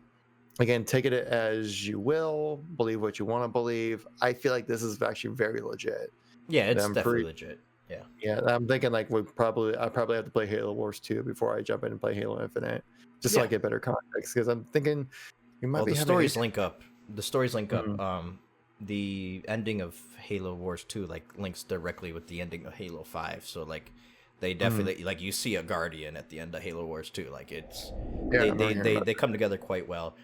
again, take it as you will, believe what you want to believe. I feel like this is actually very legit. yeah, it's I'm definitely pretty- legit. Yeah, Yeah, I'm thinking like I probably have to play Halo Wars 2 before I jump in and play Halo Infinite, just so I Yeah. get better context. Because I'm thinking we might well, be the having stories link up. The stories link Mhm. up. The ending of Halo Wars 2 like links directly with the ending of Halo 5. So like they definitely like you see a Guardian at the end of Halo Wars 2. Like it's Yeah, I'm not hearing about they come together quite well.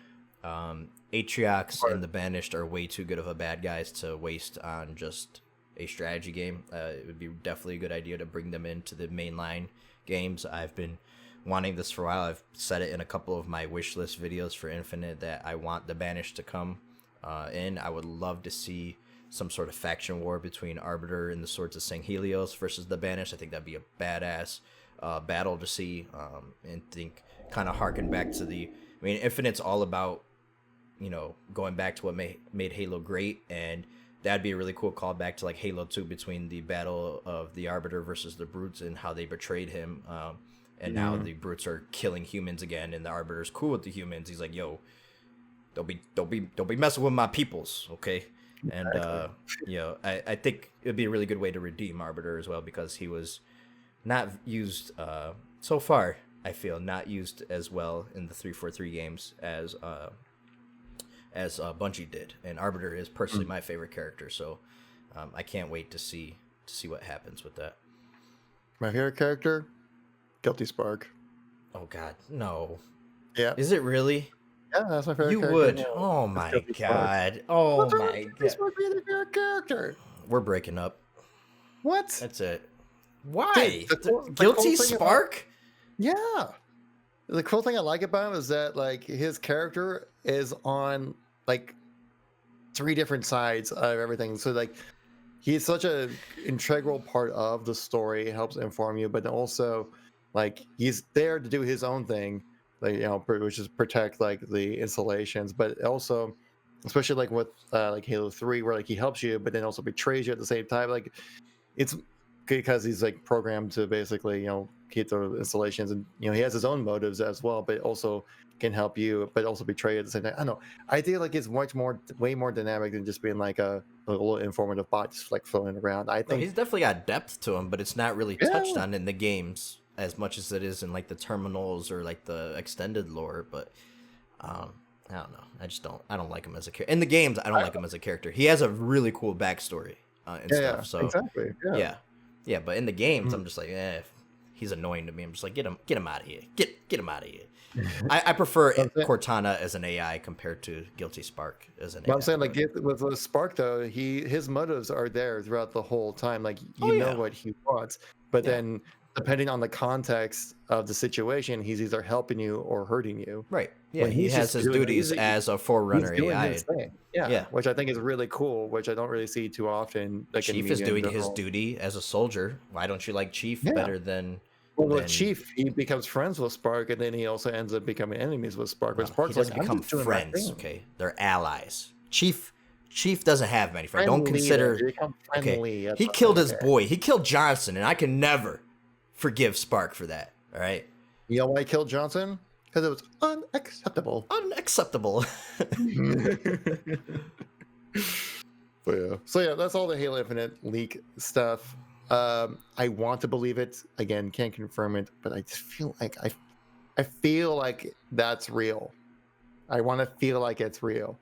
Atriox and the Banished are way too good of a bad guys to waste on just a strategy game. It would be definitely a good idea to bring them into the mainline games. I've been wanting this for a while. I've said it in a couple of my wish list videos for Infinite that I want the Banished to come in. I would love to see some sort of faction war between Arbiter and the Swords of St. Helios versus the Banished. I think that'd be a badass battle to see, and think kind of harken back to the. I mean, Infinite's all about, you know, going back to what made Halo great, and that'd be a really cool callback to like Halo 2 between the battle of the Arbiter versus the Brutes and how they betrayed him. And now the Brutes are killing humans again, and the Arbiter's cool with the humans. He's like, "Yo, don't be messing with my peoples, okay?" And you know, I think it'd be a really good way to redeem Arbiter as well, because he was not used so far. I feel not used as well in the 343 games as Bungie did, and Arbiter is personally my favorite character. So I can't wait to see what happens with that. my favorite character, Guilty Spark. Oh God, no! Yeah, Is it really? yeah, that's my favorite. You character. would? Yeah. Oh It's my Guilty Spark. God! Oh What's wrong my with Guilty God! Spark being a favorite character? We're breaking up. What? That's it. Why? Dude, the Guilty cool thing about- Spark? Yeah. The cool thing I like about him is that like his character is on like 3 different sides of everything. So like he's such a integral part of the story, helps inform you, but then also like he's there to do his own thing, like, you know, which is protect like the installations, but also especially like with like Halo 3 where like he helps you but then also betrays you at the same time. Like it's because he's like programmed to basically, you know, keep the installations, and you know he has his own motives as well, but also can help you but also betray you at the same time. I don't know, I feel like it's way more dynamic than just being like a little informative bot just like floating around. I No, think he's definitely got depth to him, but it's not really Yeah. touched on in the games as much as it is in like the terminals or like the extended lore. But I don't know. I don't like him as a character in the games. I don't like him as a character. He has a really cool backstory and stuff. So exactly. yeah. But in the games, I'm just like, he's annoying to me. I'm just like, get him out of here. Get him out of here. I prefer Cortana as an AI compared to Guilty Spark as an AI. But I'm saying, like, with Spark though, his motives are there throughout the whole time. Like, you know what he wants, but then depending on the context of the situation, he's either helping you or hurting you. Right. Yeah, When he he's has just his doing- duties he's- as a He's Forerunner doing AI. his thing. Yeah, which I think is really cool, which I don't really see too often. Like in Chief is media in doing his general. duty as a soldier. Why don't you like Chief Yeah. better than? Well, with than- Chief, he becomes friends with Spark, and then he also ends up becoming enemies with Spark. But No, he Spark's doesn't like, become I'm just doing my friends. thing. Okay, they're allies. Chief doesn't have many friends. Don't Friendly, consider. they become friendly, Okay, that's he what killed I'm his saying. boy. He killed Johnson, and I can never forgive Spark for that. All right, You know why he killed Johnson? Because it was unacceptable. unacceptable. So yeah, that's all the Halo Infinite leak stuff. I want to believe it. Again, can't confirm it, but I just feel like I feel like that's real. I want to feel like it's real.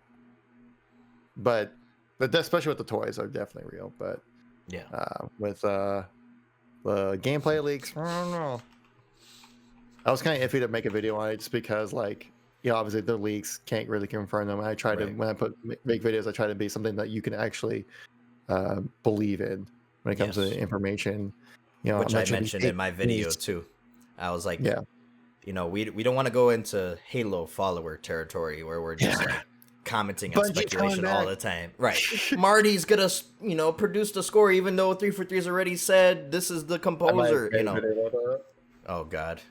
But especially with the toys are definitely real. But Yeah. With the gameplay leaks, I don't know. I was kind of iffy to make a video on it just because, like, obviously the leaks can't really confirm them. I try to, Right. when I make videos, I try to be something that you can actually believe in when it comes to Yes. information. I'm Which not I trying to be mentioned in fake my video news. too. I was like, Yeah. we don't want to go into Halo follower territory where we're just Yeah. like commenting on Bungie's coming speculation all back. the time. Right. Marty's gonna, produce the score even though 343's already said this is the I might have composer, made a video about that. Oh god.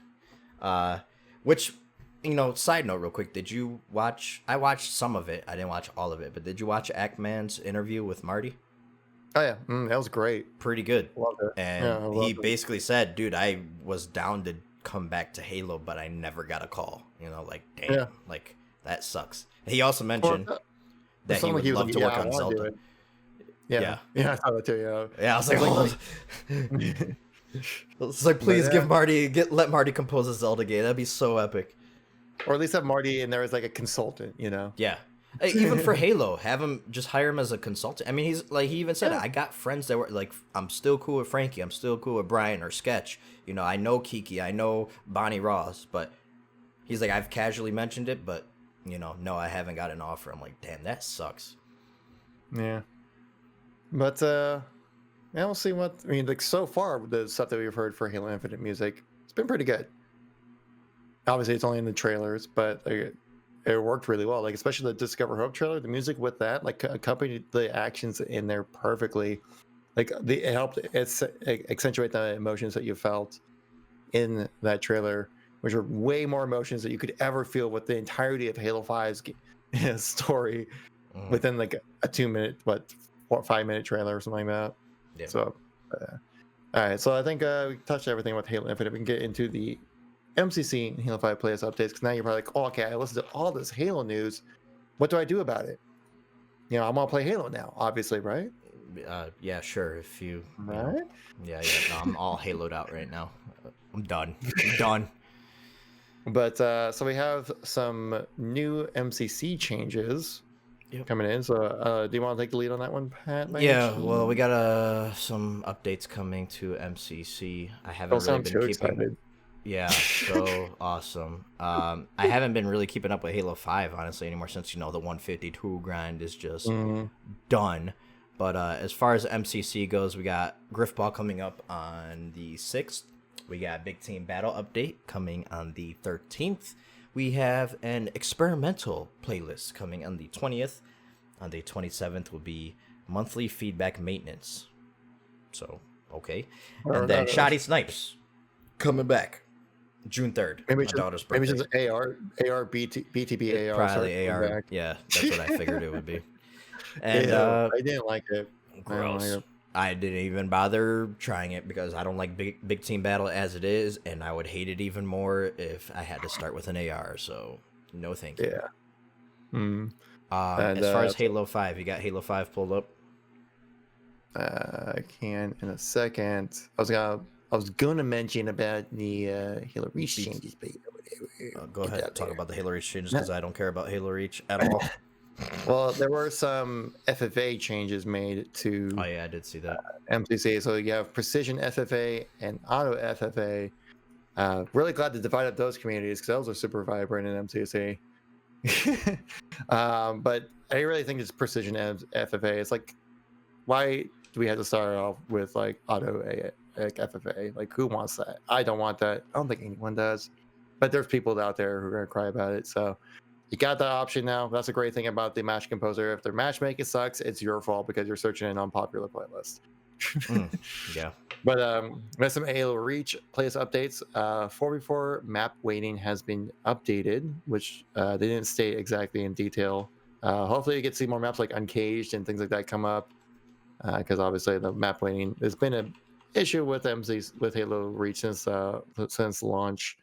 Which, side note real quick, did you watch I watched some of it. I didn't watch all of it, but did you watch Ackman's interview with Marty? Oh yeah, that was great. Pretty good. Loved it. And I he loved it. basically said, dude, I was down to come back to Halo, but I never got a call. Like, damn, Yeah. like that sucks. He also mentioned that he would love to work on Zelda. Yeah, I thought that too. Yeah, I was like, oh. It's like, please let Marty compose a Zelda game. That'd be so epic. Or at least have Marty in there as like a consultant. Yeah. Even for Halo, have him just hire him as a consultant. I mean, he's like, he even said, I got friends that were like, I'm still cool with Frankie. I'm still cool with Brian or Sketch. I know Kiki. I know Bonnie Ross. But he's like, I've casually mentioned it, but, no, I haven't got an offer. I'm like, damn, that sucks. Yeah. But, we'll see like so far, the stuff that we've heard for Halo Infinite music, it's been pretty good. Obviously, it's only in the trailers, but it worked really well. Like, especially the Discover Hope trailer, the music with that, like, accompanied the actions in there perfectly. Like, it helped accentuate the emotions that you felt in that trailer, which are way more emotions that you could ever feel with the entirety of Halo 5's story within like a 2-minute, 5-minute trailer or something like that. Yeah. So, all right. So I think we touched everything with Halo Infinite. We can get into the MCC and Halo 5 playlist updates, because now you're probably like, oh, okay, I listened to all this Halo news. What do I do about it? I want to play Halo now, obviously, right? Yeah, sure. If you, right? Yeah. No, I'm all Haloed out right now. I'm done. I'm done. But so we have some new MCC changes coming in. So do you want to take the lead on that one, Pat? Yeah, well, we got some updates coming to MCC. I haven't really been keeping. Excited. Yeah, so awesome. I haven't been really keeping up with Halo 5 honestly anymore, since the 152 grind is just done. But as far as MCC goes, we got Griffball coming up on the 6th. We got Big Team Battle update coming on the 13th. We have an experimental playlist coming on the 20th. On the 27th will be monthly feedback maintenance. So, okay. And then Shoddy Snipes coming back June 3rd. Maybe my daughter's birthday. Maybe it's BTB AR. Probably AR. Back. Yeah, that's what I figured it would be. And I didn't like it. Gross. I didn't even bother trying it because I don't like big team battle as it is, and I would hate it even more if I had to start with an AR. So no, thank you. Yeah. As far as Halo 5, you got Halo 5 pulled up? I can in a second. I was gonna mention about the Halo Reach changes, but go ahead, talk about the Halo Reach changes, because I don't care about Halo Reach at all. Well, there were some FFA changes made to. Oh yeah, I did see that. MCC. So you have Precision FFA and Auto FFA. Really glad to divide up those communities, because those are super vibrant in MCC. But I really think it's Precision FFA. It's like, why do we have to start off with like Auto FFA? Like, who wants that? I don't want that. I don't think anyone does. But there's people out there who are gonna cry about it. So you got that option now. That's a great thing about the match composer. If their matchmaking sucks, it's your fault because you're searching an unpopular playlist. Yeah. But there's some Halo Reach playlist updates. 4v4 map weighting has been updated, which they didn't state exactly in detail. Hopefully you get to see more maps like Uncaged and things like that come up, because obviously the map weighting has been an issue with MCs with Halo Reach since launch.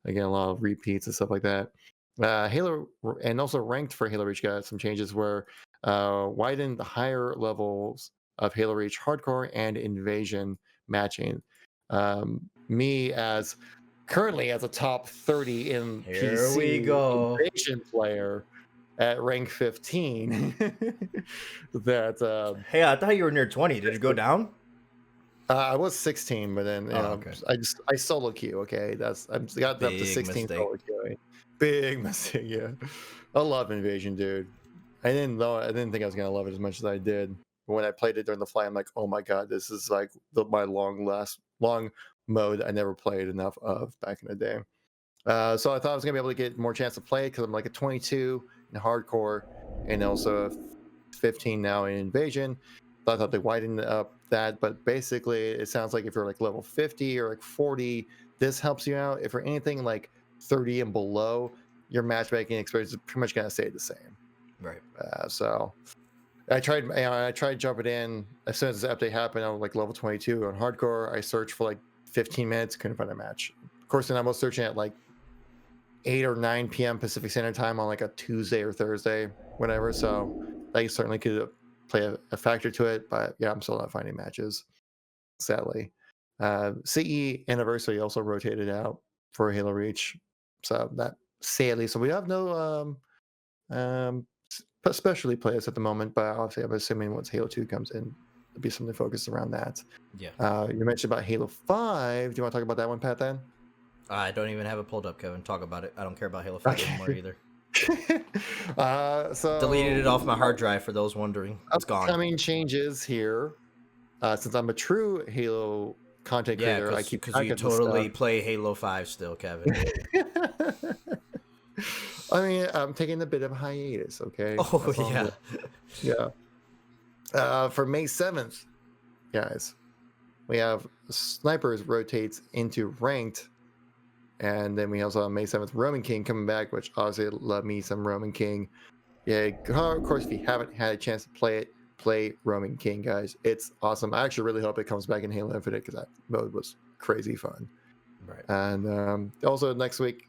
Again, a lot of repeats and stuff like that. Halo, and also ranked for Halo Reach, got some changes where widened the higher levels of Halo Reach Hardcore and Invasion matching. Me as currently as a top 30 in Here PC we go. Invasion player, at rank 15 that Hey, I thought you were near 20. Did you go down? I was 16, but then Okay. I solo queue. Okay, I got up to Big 16 mistake. solo queuing. Big mistake. Yeah, I love Invasion, dude. I didn't think I was gonna love it as much as I did. When I played it during the flight, I'm like, oh my god, this is like my long mode I never played enough of back in the day. So I thought I was gonna be able to get more chance to play because I'm like a 22 in hardcore and also a 15 now in Invasion. So I thought they widened up that, but basically it sounds like if you're like level 50 or like 40, this helps you out. If you're anything like 30 and below, your matchmaking experience is pretty much gonna stay the same. Right. So I tried jumping in as soon as the update happened. I was like level 22 on hardcore. I searched for like 15 minutes, couldn't find a match. Of course, then I was searching at like 8 or 9 p.m. Pacific Standard Time on like a Tuesday or Thursday, whatever. So that certainly could play a factor to it. But yeah, I'm still not finding matches, sadly. CE Anniversary also rotated out for Halo Reach. So that sadly, so we have no especially players at the moment, but obviously I'm assuming once Halo 2 comes in, there'll be something focused around that. Yeah. You mentioned about Halo 5. Do you want to talk about that one, Pat, then? I don't even have it pulled up, Kevin. Talk about it. I don't care about Halo 5 anymore either. So Deleted it off my hard drive for those wondering. It's gone. Upcoming changes here. Since I'm a true Halo content creator, I keep because you totally play Halo 5 still, Kevin. I mean, I'm taking a bit of a hiatus, okay? Oh, yeah. Yeah. For May 7th, guys, we have Snipers rotates into Ranked. And then we also have May 7th Roman King coming back, which obviously love me some Roman King. Yeah, of course, if you haven't had a chance to play it, play Roman King, guys. It's awesome. I actually really hope it comes back in Halo Infinite because that mode was crazy fun. Right. And also next week,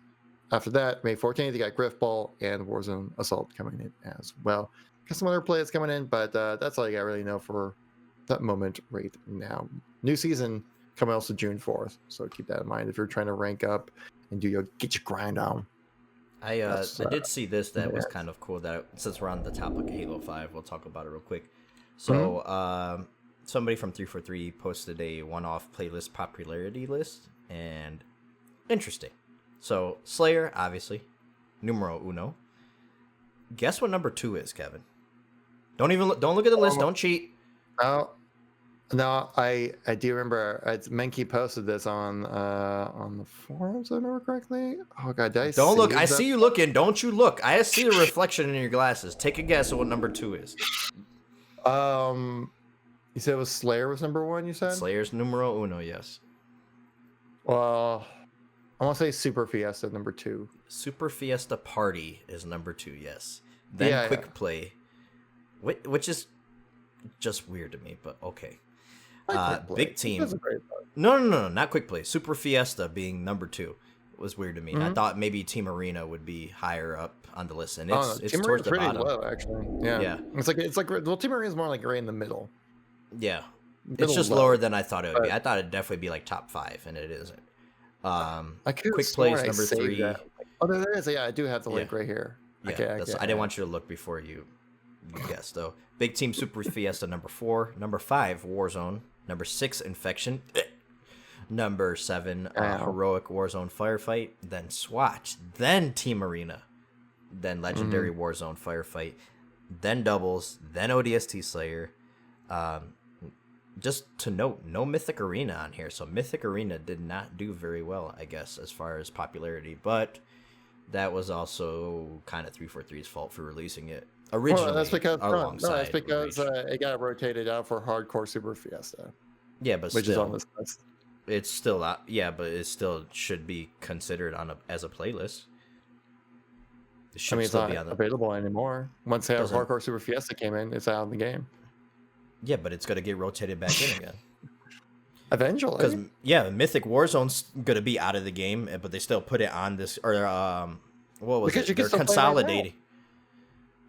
after that, May 14th, you got Griffball and Warzone Assault coming in as well. Got some other players coming in, but that's all you got really know for that moment right now. New season coming also June 4th, so keep that in mind if you're trying to rank up and get your grind on. I did see this that was kind of cool. That since we're on the topic of Halo 5, we'll talk about it real quick. So somebody from 343 posted a one-off playlist popularity list, and interesting. So Slayer, obviously, numero uno. Guess what number 2 is, Kevin? Don't look at the list. Don't cheat. No, I do remember. Menke posted this on the forums, if I remember correctly. Oh god, don't look. I see you looking. Don't you look? I see the reflection in your glasses. Take a guess at what number 2 is. You said it was Slayer was number 1. You said Slayer's numero uno. Yes. Well, I want to say Super Fiesta number 2. Super Fiesta Party is number 2. Yes. Then Quick Play, which is just weird to me, but okay. Big Team. No, not Quick Play. Super Fiesta being number 2 was weird to me. I thought maybe Team Arena would be higher up on the list, and it's Team towards the pretty bottom. Low, actually. Yeah. It's like well, Team Arena is more like right in the middle. Yeah, it's just lower than I thought it would be. I thought it'd definitely be like top 5, and it isn't. Quick Play is number 3. That. Oh, there is. Yeah, I do have the link right here. Yeah, okay, I didn't want you to look before you guessed though. Big Team Super Fiesta number 4, number 5 Warzone, number 6 Infection, number 7 Heroic Warzone Firefight, then SWAT, then Team Arena, then Legendary Warzone Firefight, then Doubles, then ODST Slayer. Just to note, no Mythic Arena on here, so Mythic Arena did not do very well, I guess, as far as popularity, but that was also kind of 343's fault for releasing it originally. Well, that's because alongside it got rotated out for Hardcore Super Fiesta. Yeah, but which is on this list. It's still out. Yeah, but it still should be considered as a playlist. It should it's not available anymore. Once Hardcore Super Fiesta came in, it's out of the game. Yeah, but it's gonna get rotated back in again. Eventually. Because Mythic Warzone's gonna be out of the game, but they still put it on this what was it? They're consolidating.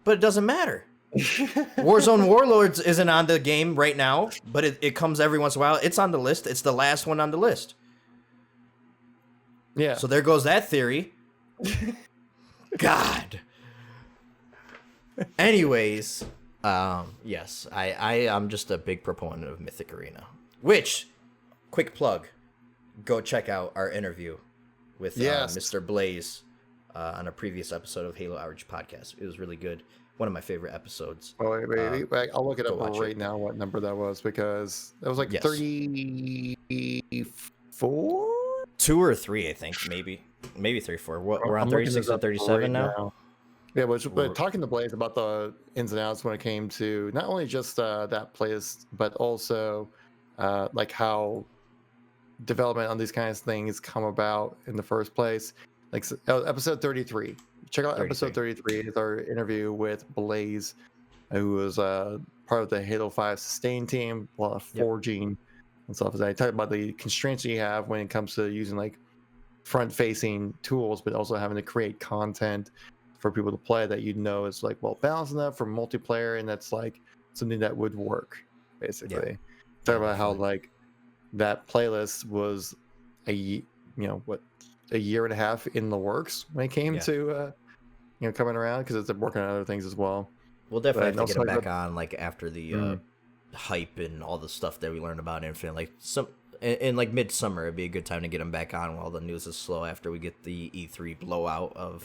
But it doesn't matter. Warzone Warlords isn't on the game right now, but it comes every once in a while. It's on the list. It's the last one on the list. Yeah. So there goes that theory. God. Anyways, yes, I'm just a big proponent of Mythic Arena. Which, quick plug, go check out our interview with Mr. Blaze on a previous episode of Halo Outreach Podcast. It was really good. One of my favorite episodes. Oh, wait, I'll look it up right now what number that was, because it was like 34? 2 or 3, I think, maybe 3, 4. We're on 36 and 37 now. Yeah, but talking to Blaze about the ins and outs when it came to not only just that playlist, but also like how development on these kinds of things come about in the first place. Like episode 33. Check out episode 33. It's our interview with Blaze, who was part of the Halo 5 sustain team, a lot of forging and stuff. I talk about the constraints you have when it comes to using like front-facing tools, but also having to create content for people to play that is like well balanced enough for multiplayer, and that's like something that would work basically. Talk about how like that playlist was a year and a half in the works when it came to coming around, because it's working on other things as well. We'll definitely have to get it back on like after the hype and all the stuff that we learned about Infinite. Like in like midsummer, it'd be a good time to get them back on while the news is slow after we get the E3 blowout of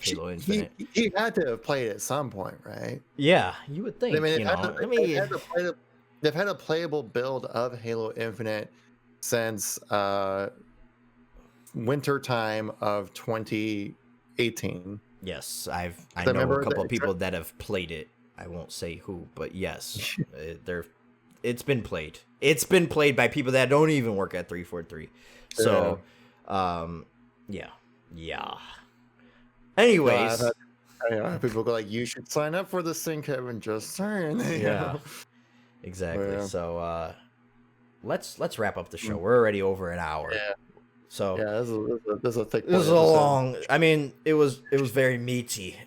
Halo Infinite. He had to have played at some point, right? Yeah, you would think. I mean, they've had a playable build of Halo Infinite since winter time of 2018. Yes, I know a couple of people that have played it. I won't say who, but yes, it's been played. It's been played by people that don't even work at 343. So, yeah. Anyways, I have people go like, "You should sign up for this thing, Kevin." Just saying. Yeah, exactly. Yeah. So, let's wrap up the show. We're already over an hour. Yeah. So this is a thick. This is a long. I mean, it was very meaty.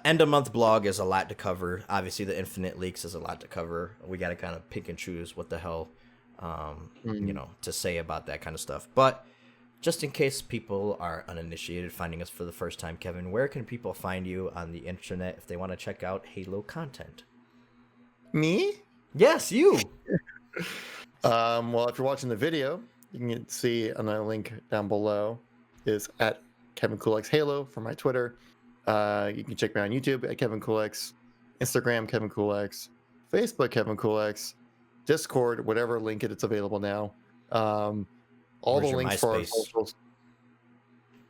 End of month blog is a lot to cover. Obviously, the Infinite leaks is a lot to cover. We got to kind of pick and choose what the hell, to say about that kind of stuff. But just in case people are uninitiated, finding us for the first time, Kevin, where can people find you on the internet if they want to check out Halo content? Me? Yes, you. Well, if you're watching the video, you can see another link down below is at KevinKoolx Halo for my Twitter. You can check me on YouTube at KevinKoolx, Instagram KevinKoolx, Facebook KevinKoolx, Discord, whatever link it's available now. All the links for our socials.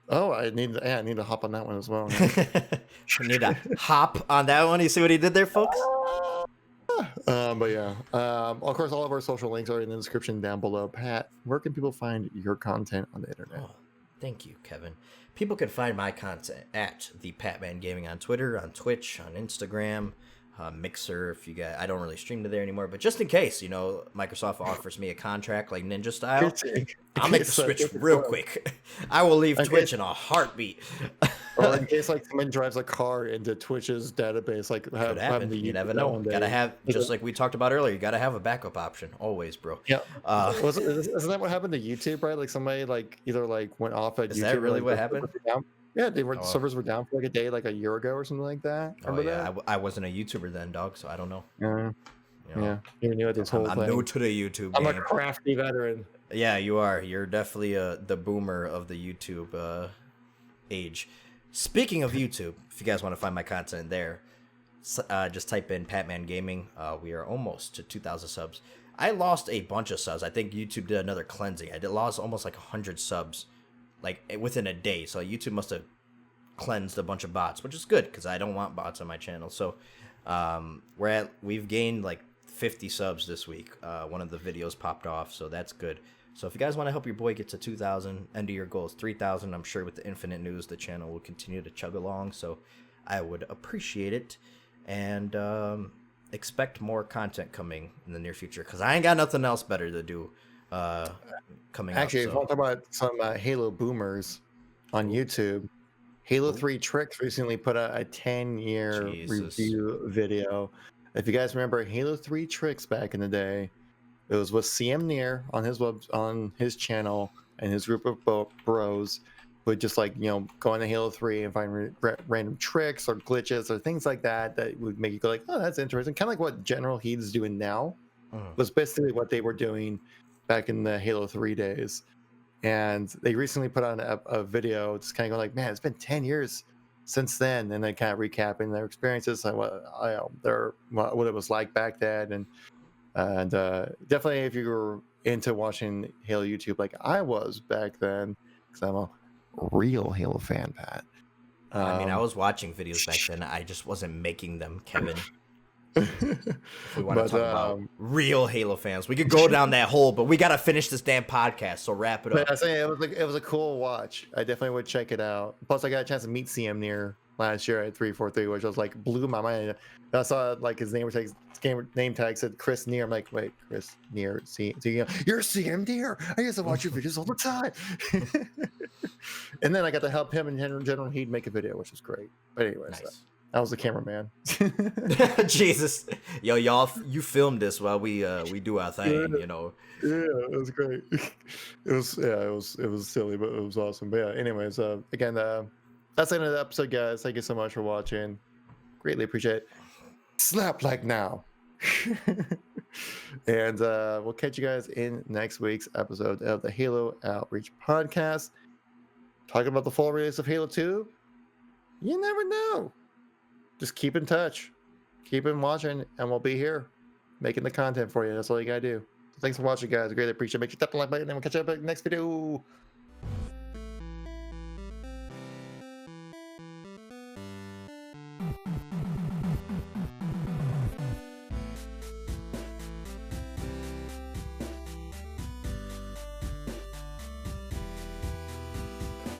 Oh, I need to hop on that one as well. You need to hop on that one. You see what he did there, folks? But yeah, of course, all of our social links are in the description down below. Pat, where can people find your content on the internet? Oh, thank you, Kevin. People can find my content at the Patman Gaming on Twitter, on Twitch, on Instagram, Mixer. If you guys, I don't really stream to there anymore, but just in case, Microsoft offers me a contract like Ninja style, I'll make the switch real quick. I will leave Twitch in a heartbeat. Or in case like someone drives a car into Twitch's database, like could happen. You never know. Gotta have, just like we talked about earlier, you gotta have a backup option always, bro. Yeah. Isn't that what happened to YouTube? Right? Like somebody either went off at YouTube. Is that really what happened? Yeah, servers were down for like a day, like a year ago or something like that. Remember that? I wasn't a YouTuber then, dog, so I don't know. Yeah. You're new at this whole thing. I'm new to the YouTube I'm game. a crafty veteran. Yeah, you are. You're definitely the boomer of the YouTube age. Speaking of YouTube, if you guys want to find my content there, just type in Patman Gaming. We are almost to 2,000 subs. I lost a bunch of subs. I think YouTube did another cleansing. I lost almost like 100 subs, like within a day. So YouTube must have cleansed a bunch of bots, which is good because I don't want bots on my channel. So we've gained like 50 subs this week. One of the videos popped off, so that's good. So if you guys want to help your boy get to 2,000, end of your goal is 3,000. I'm sure with the Infinite News, the channel will continue to chug along. So I would appreciate it. And expect more content coming in the near future because I ain't got nothing else better to do coming up. Actually, if you want to talk about some Halo boomers on YouTube, Halo 3 Tricks recently put out a 10-year review video. If you guys remember Halo 3 Tricks back in the day, it was with CM Near on his channel and his group of bros. would just like go into Halo 3 and find random tricks or glitches or things like that that would make you go like, oh, that's interesting. Kind of like what General Heat is doing now was basically what they were doing back in the Halo 3 days. And they recently put on a video just kind of going like, man, it's been 10 years since then, and they kind of recapping their experiences and what it was like back then, and definitely if you were into watching Halo YouTube like I was back then, because I'm a real Halo fan, Pat. I mean, I was watching videos back then. I just wasn't making them, Kevin. If we want to talk about real Halo fans, we could go down that hole, but we gotta finish this damn podcast. So wrap it up. I say it was a cool watch. I definitely would check it out. Plus, I got a chance to meet CM near last year at 343, which was like blew my mind. I saw like his name tag said Chris Near. I'm like, wait, Chris Near? You're CM Near? I used to watch your videos all the time. And then I got to help him and General Heat make a video, which was great. But anyways. Nice. I was the cameraman. Jesus, yo, y'all, you filmed this while we do our thing, Yeah, it was great. It was silly, but it was awesome. But yeah, anyways, again, that's the end of the episode, guys. Thank you so much for watching. Greatly appreciate it. Slap like now. And we'll catch you guys in next week's episode of the Halo Outreach Podcast. Talking about the full release of Halo 2. You never know. Just keep in touch, keep in watching, and we'll be here making the content for you. That's all you gotta do. So thanks for watching, guys. I greatly appreciate it. Make sure you tap the like button, and we'll catch you up in the next video.